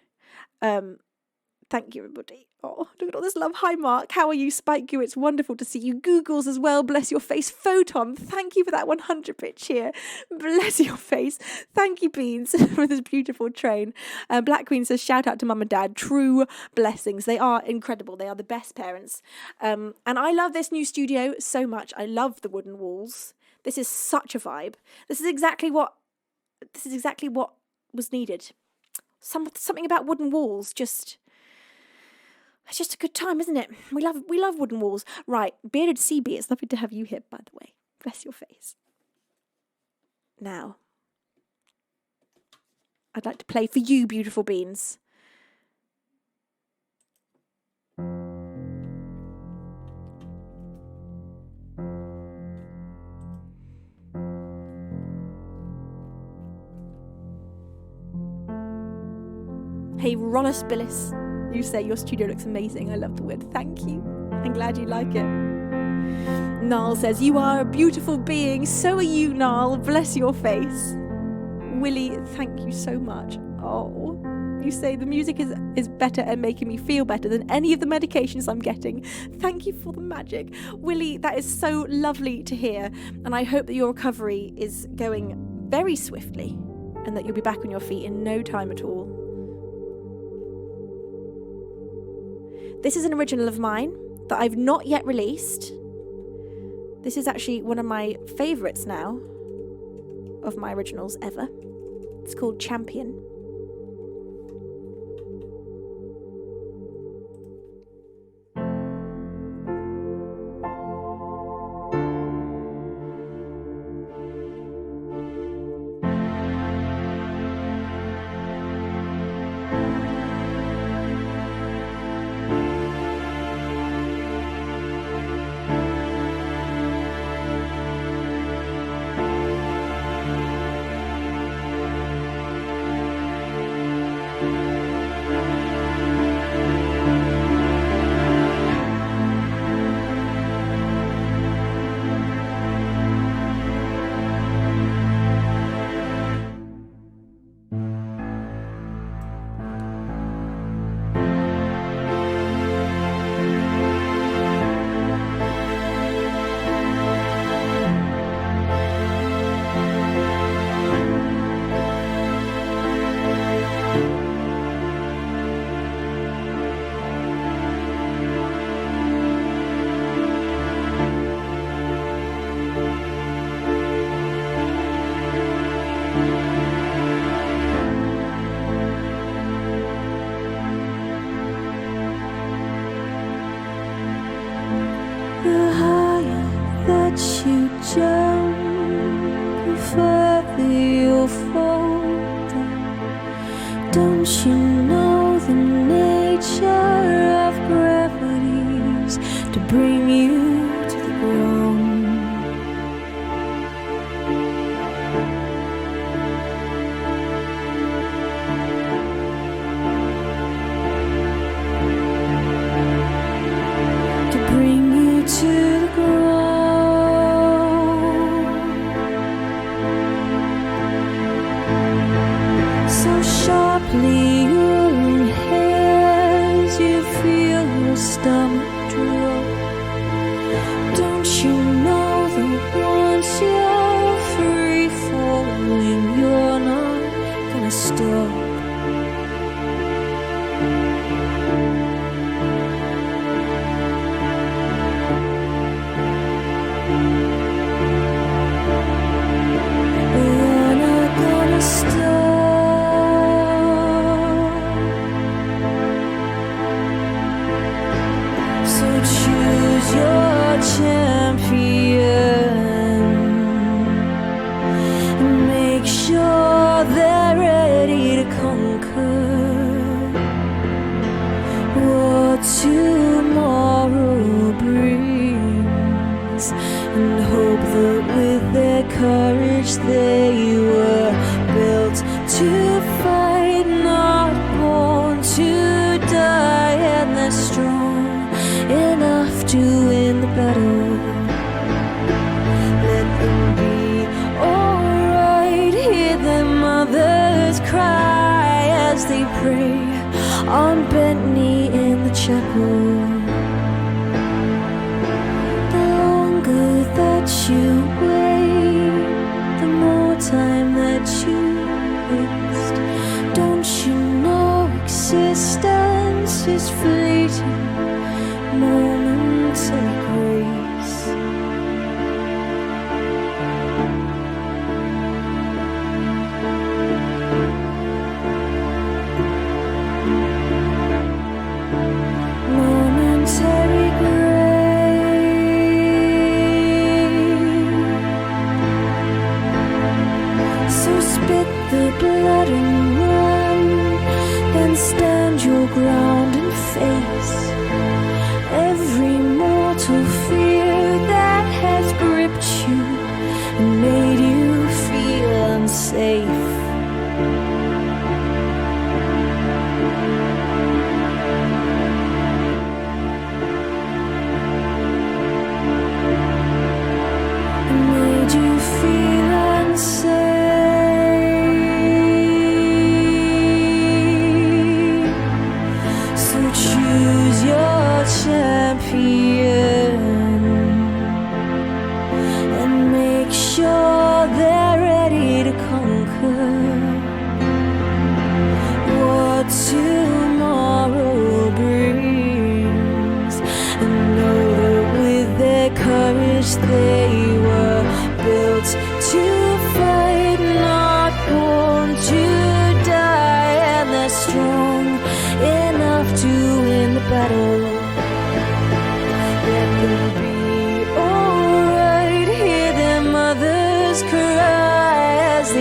Thank you, everybody. Oh, look at all this love. Hi, Mark. How are you? Spike you. It's wonderful to see you. Googles as well. Bless your face. Photon. Thank you for that 100-bit cheer. Bless your face. Thank you, Beans, for this beautiful train. Black Queen says, shout out to mum and dad. True blessings. They are incredible. They are the best parents. And I love this new studio so much. I love the wooden walls. This is such a vibe. This is exactly what was needed. Something about wooden walls it's just a good time, isn't it? We love wooden walls. Right, Bearded CB, it's lovely to have you here, by the way. Bless your face. Now, I'd like to play for you, beautiful beans. Hey, Rollis Billis. You say your studio looks amazing. I love the word. Thank you. I'm glad you like it. Niall says, you are a beautiful being. So are you, Niall. Bless your face. Willie, thank you so much. Oh, You say the music is better at making me feel better than any of the medications I'm getting. Thank you for the magic. Willie, that is so lovely to hear. And I hope that your recovery is going very swiftly and that you'll be back on your feet in no time at all. This is an original of mine that I've not yet released. This is actually one of my favourites now of my originals ever. It's called Champion. The higher that you jump, the further you'll fall down. Don't you know the nature of gravity's to bring you to the ground? To the ground. So sharply you'll inhale as you feel your stomach drop. Don't you know that once you're free falling, you're not gonna stop? Choose your champion and make sure they're ready to conquer what tomorrow brings, and hope that with their courage they were built to fight, not born to die, and they're strong enough to win the battle. Let them be alright. Hear their mothers cry as they pray on bent knee in the chapel. The longer that you wait, the more time that you waste. Don't you know existence is fleeting, momentary grace? Momentary grace. So spit the blood and run, then stand your ground and face every mortal fear that has gripped you and made you feel unsafe. And made you feel unsafe.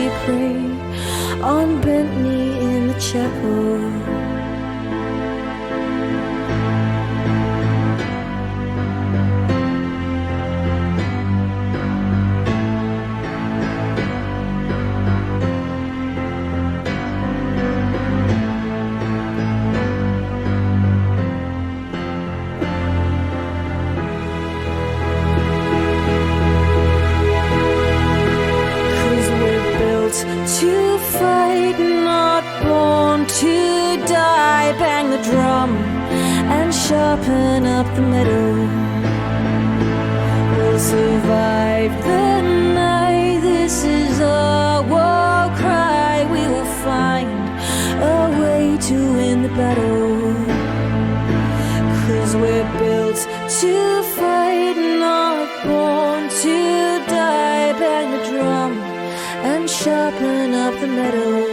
they pray on bent knee in the chapel. To fight, not born to die. Bang the drum and sharpen up the metal. We'll survive the night. This is our war cry. We will find a way to win the battle. 'Cause we're built to fight, not born to die. Bang the drum and sharpen up the metal.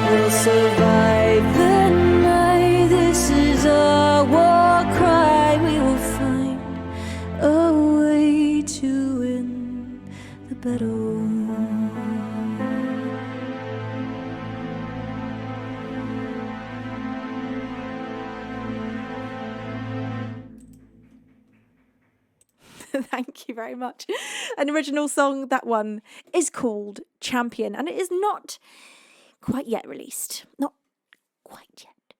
We'll survive the night. This is our war cry. We will find a way to win the battle. Thank you very much. An original song, that one is called Champion, and it is not quite yet released. Not quite yet.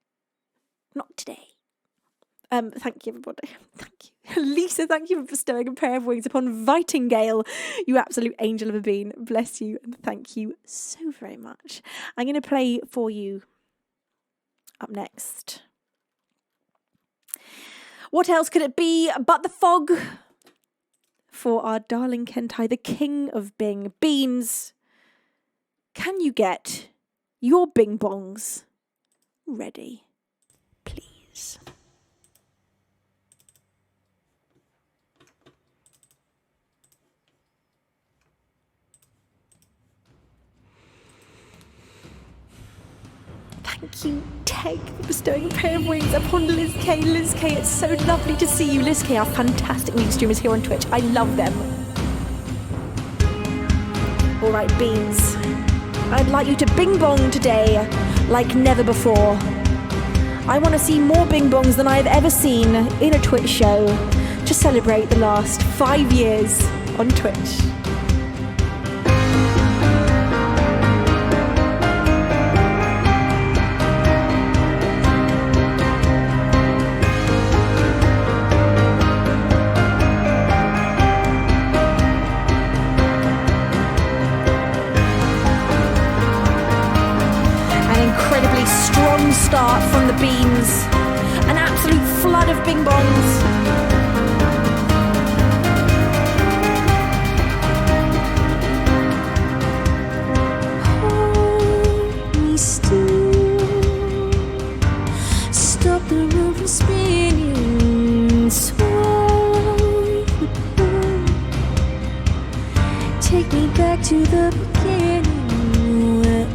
Not today. Thank you, everybody. Thank you. Lisa, thank you for bestowing a pair of wings upon Vitingale. You absolute angel of a bean. Bless you, and thank you so very much. I'm going to play for you up next. What else could it be but the fog? For our darling Kentai, the king of Bing. Beans, can you get your bing bongs ready, please? Thank you, Teg, for bestowing a pair of wings upon Liz K. Liz K, it's so lovely to see you. Liz K, our fantastic music streamers here on Twitch. I love them. All right, Beans. I'd like you to bing bong today like never before. I want to see more bing bongs than I've ever seen in a Twitch show to celebrate the last 5 years on Twitch. Start from the Beans, an absolute flood of bing bongs. Hold me still, stop the room from spinning, swallow the pill, take me back to the beginning where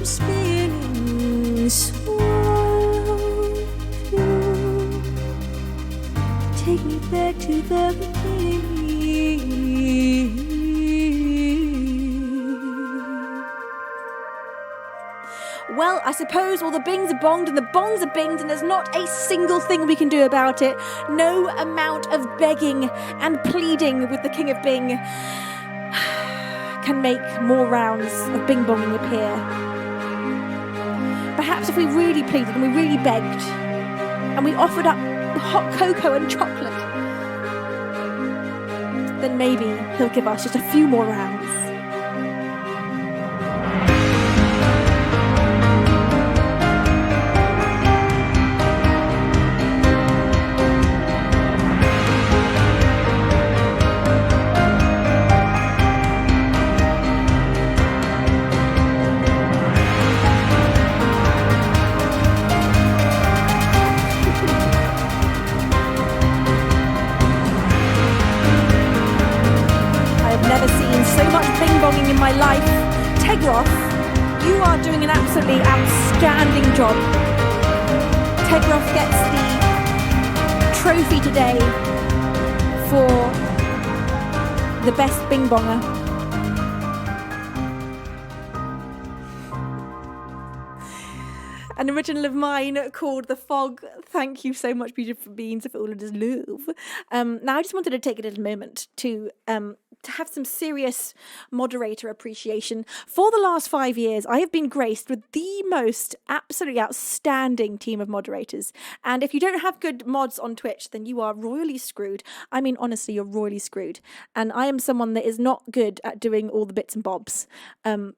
are spinning so pure. Take me back to the beginning. Well, I suppose all the bings are bonged and the bongs are binged, and there's not a single thing we can do about it. No amount of begging and pleading with the King of Bing can make more rounds of bing bonging appear. Perhaps if we really pleaded and we really begged and we offered up hot cocoa and chocolate, then maybe he'll give us just a few more rounds. In my life. Tegroff, you are doing an absolutely outstanding job. Tegroff gets the trophy today for the best bing bonger. An original of mine called The Fog. Thank you so much, Beautiful Beans, for all of this love. Now, I just wanted to take a little moment to have some serious moderator appreciation. For the last 5 years, I have been graced with the most absolutely outstanding team of moderators. And if you don't have good mods on Twitch, then you are royally screwed. I mean, honestly, you're royally screwed. And I am someone that is not good at doing all the bits and bobs. And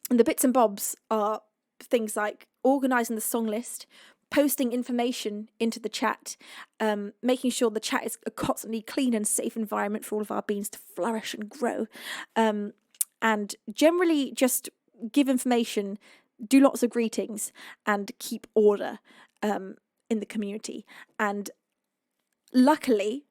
the bits and bobs are things like organising the song list, posting information into the chat, making sure the chat is a constantly clean and safe environment for all of our beans to flourish and grow, and generally just give information, do lots of greetings, and keep order in the community. And luckily,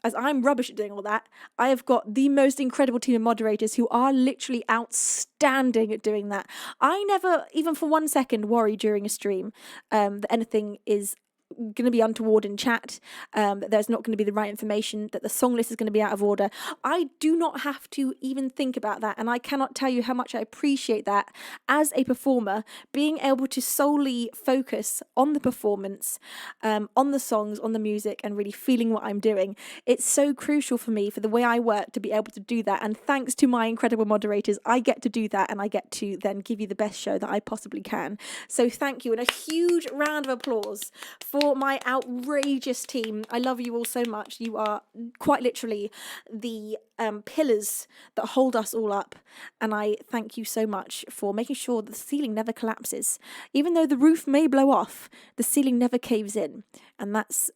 as I'm rubbish at doing all that, I have got the most incredible team of moderators who are literally outstanding at doing that. I never, even for 1 second, worry during a stream that anything is going to be untoward in chat, that there's not going to be the right information, that the song list is going to be out of order. I do not have to even think about that, and I cannot tell you how much I appreciate that as a performer, being able to solely focus on the performance, on the songs, on the music, and really feeling what I'm doing. It's so crucial for me, for the way I work, to be able to do that, and thanks to my incredible moderators, I get to do that, and I get to then give you the best show that I possibly can. So thank you, and a huge round of applause for my outrageous team. I love you all so much. You are quite literally the pillars that hold us all up, and I thank you so much for making sure the ceiling never collapses. Even though the roof may blow off, the ceiling never caves in, and that's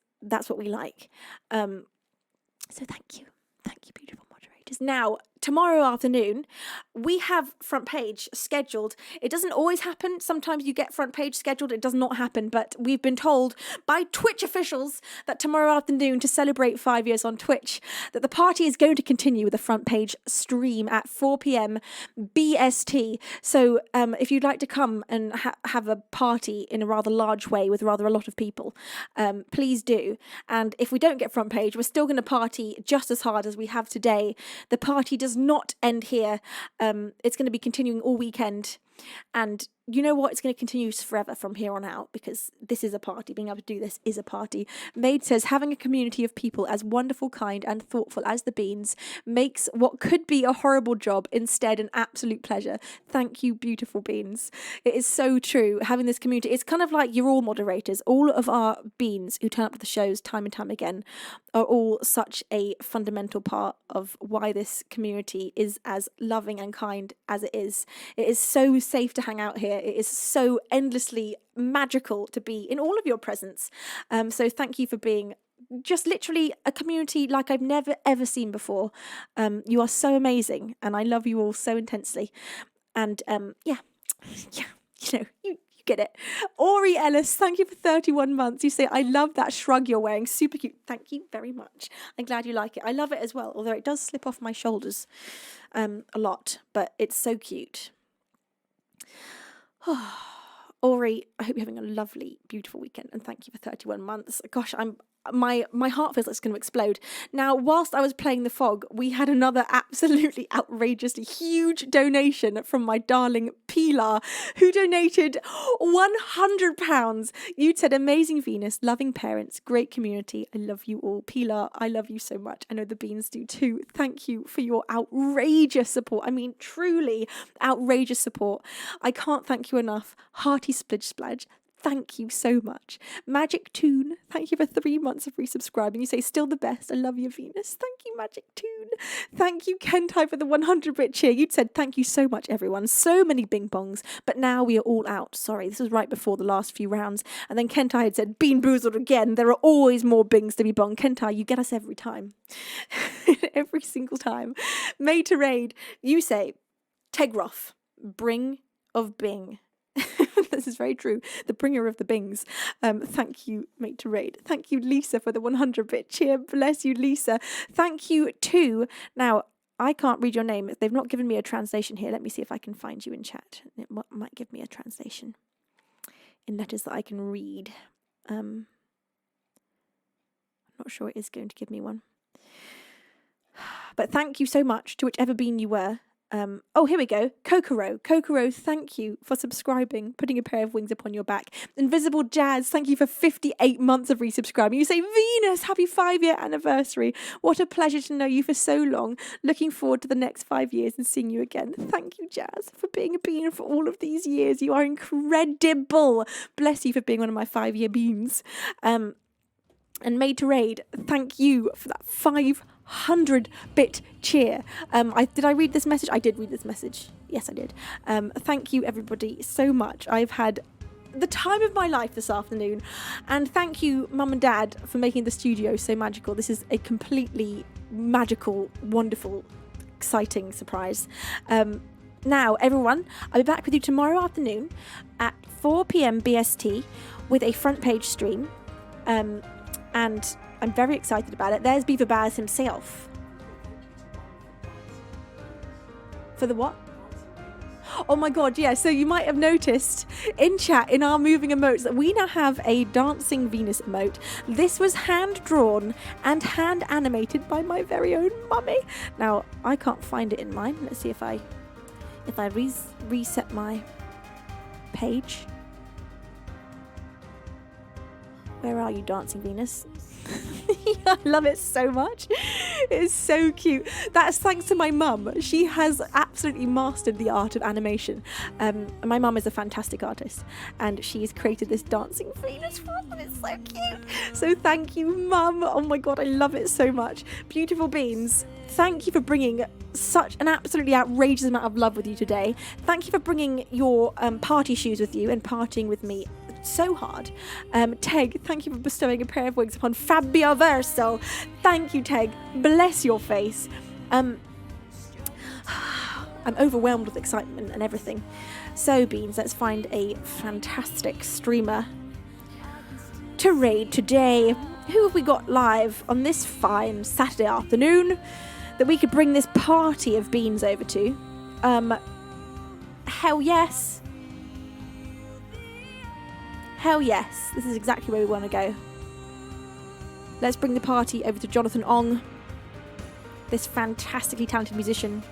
what we like. So thank you, beautiful moderators. Now, tomorrow afternoon, we have front page scheduled. It doesn't always happen. Sometimes you get front page scheduled. It does not happen. But we've been told by Twitch officials that tomorrow afternoon, to celebrate 5 years on Twitch, that the party is going to continue with a front page stream at 4 p.m. BST. So if you'd like to come and have a party in a rather large way with rather a lot of people, please do. And if we don't get front page, we're still going to party just as hard as we have today. The party does not end here. It's going to be continuing all weekend, and you know what? It's going to continue forever from here on out, because this is a party. Being able to do this is a party. Maid says, having a community of people as wonderful, kind and thoughtful as the Beans makes what could be a horrible job instead an absolute pleasure. Thank you, beautiful Beans. It is so true. Having this community, it's kind of like you're all moderators. All of our Beans who turn up to the shows time and time again are all such a fundamental part of why this community is as loving and kind as it is. It is so safe to hang out here. It is so endlessly magical to be in all of your presence. So thank you for being just literally a community like I've never ever seen before. You are so amazing, and I love you all so intensely. And yeah, you know, you get it. Ori Ellis, thank you for 31 months. You say, I love that shrug you're wearing. Super cute. Thank you very much. I'm glad you like it. I love it as well, although it does slip off my shoulders a lot, but it's so cute. Ori, I hope you're having a lovely, beautiful weekend, and thank you for 31 months. Gosh, my heart feels like it's going to explode. Now, whilst I was playing the fog, we had another absolutely outrageously huge donation from my darling Pilar, who donated £100. You said, amazing Venus, loving parents, great community. I love you all. Pilar, I love you so much. I know the beans do too. Thank you for your outrageous support. I mean, truly outrageous support. I can't thank you enough. Hearty splidge splodge. Thank you so much. Magic Toon, thank you for 3 months of resubscribing. You say, still the best. I love you, Venus. Thank you, Magic Toon. Thank you, Kentai, for the 100-bit cheer. You'd said, thank you so much, everyone. So many bing bongs, but now we are all out. Sorry, this was right before the last few rounds. And then Kentai had said, Bean Boozled again. There are always more bings to be bonged. Kentai, you get us every time. Every single time. Made to raid, you say, Tegroff, bring of bing. This is very true. The bringer of the bings. Thank you, mate to raid. Thank you, Lisa, for the 100-bit cheer. Bless you, Lisa. Thank you too. Now, I can't read your name. They've not given me a translation here. Let me see if I can find you in chat. It might give me a translation in letters that I can read. I'm not sure it is going to give me one. But thank you so much to whichever bean you were. Oh, here we go. Kokoro, thank you for subscribing, putting a pair of wings upon your back. Invisible Jazz, thank you for 58 months of resubscribing. You say, Venus, happy 5-year anniversary. What a pleasure to know you for so long. Looking forward to the next 5 years and seeing you again. Thank you, Jazz, for being a bean for all of these years. You are incredible. Bless you for being one of my 5-year beans. And Made to Raid, thank you for that 500-bit cheer. Did I read this message? I did read this message. Yes, I did. Thank you, everybody, so much. I've had the time of my life this afternoon. And thank you, Mum and Dad, for making the studio so magical. This is a completely magical, wonderful, exciting surprise. Now, everyone, I'll be back with you tomorrow afternoon at 4 p.m. BST with a front page stream. And I'm very excited about it. There's Beaver Baz himself. For the what? Oh my god, yeah. So you might have noticed in chat, in our moving emotes, that we now have a dancing Venus emote. This was hand-drawn and hand-animated by my very own mummy. Now, I can't find it in mine. Let's see if I reset my page. Where are you, Dancing Venus? I love it so much. It's so cute. That's thanks to my mum. She has absolutely mastered the art of animation. My mum is a fantastic artist, and she's created this Dancing Venus for us, and it's so cute. So thank you, Mum. Oh my god, I love it so much. Beautiful beans. Thank you for bringing such an absolutely outrageous amount of love with you today. Thank you for bringing your party shoes with you and partying with me so hard. Teg, thank you for bestowing a pair of wings upon Fabio Verso. Thank you, Teg. Bless your face. I'm overwhelmed with excitement and everything. So, Beans, let's find a fantastic streamer to raid today. Who have we got live on this fine Saturday afternoon that we could bring this party of beans over to? Hell yes. Hell yes. This is exactly where we want to go. Let's bring the party over to Jonathan Ong. This fantastically talented musician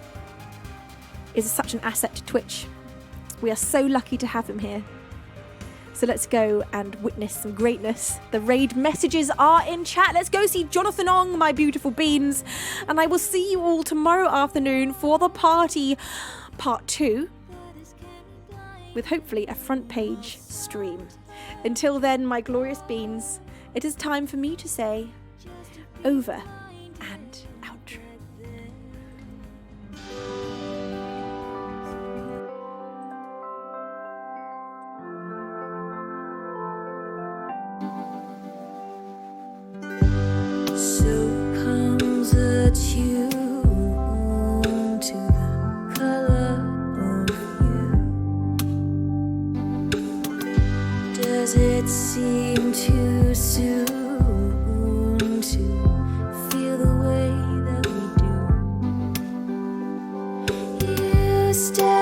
is such an asset to Twitch. We are so lucky to have him here. So let's go and witness some greatness. The raid messages are in chat. Let's go see Jonathan Ong, my beautiful beans. And I will see you all tomorrow afternoon for the party part 2. With hopefully a front page stream. Until then, my glorious beans, it is time for me to say over and outro. So comes a tune to the color of you. Does it seem too soon to feel the way that we do? You stay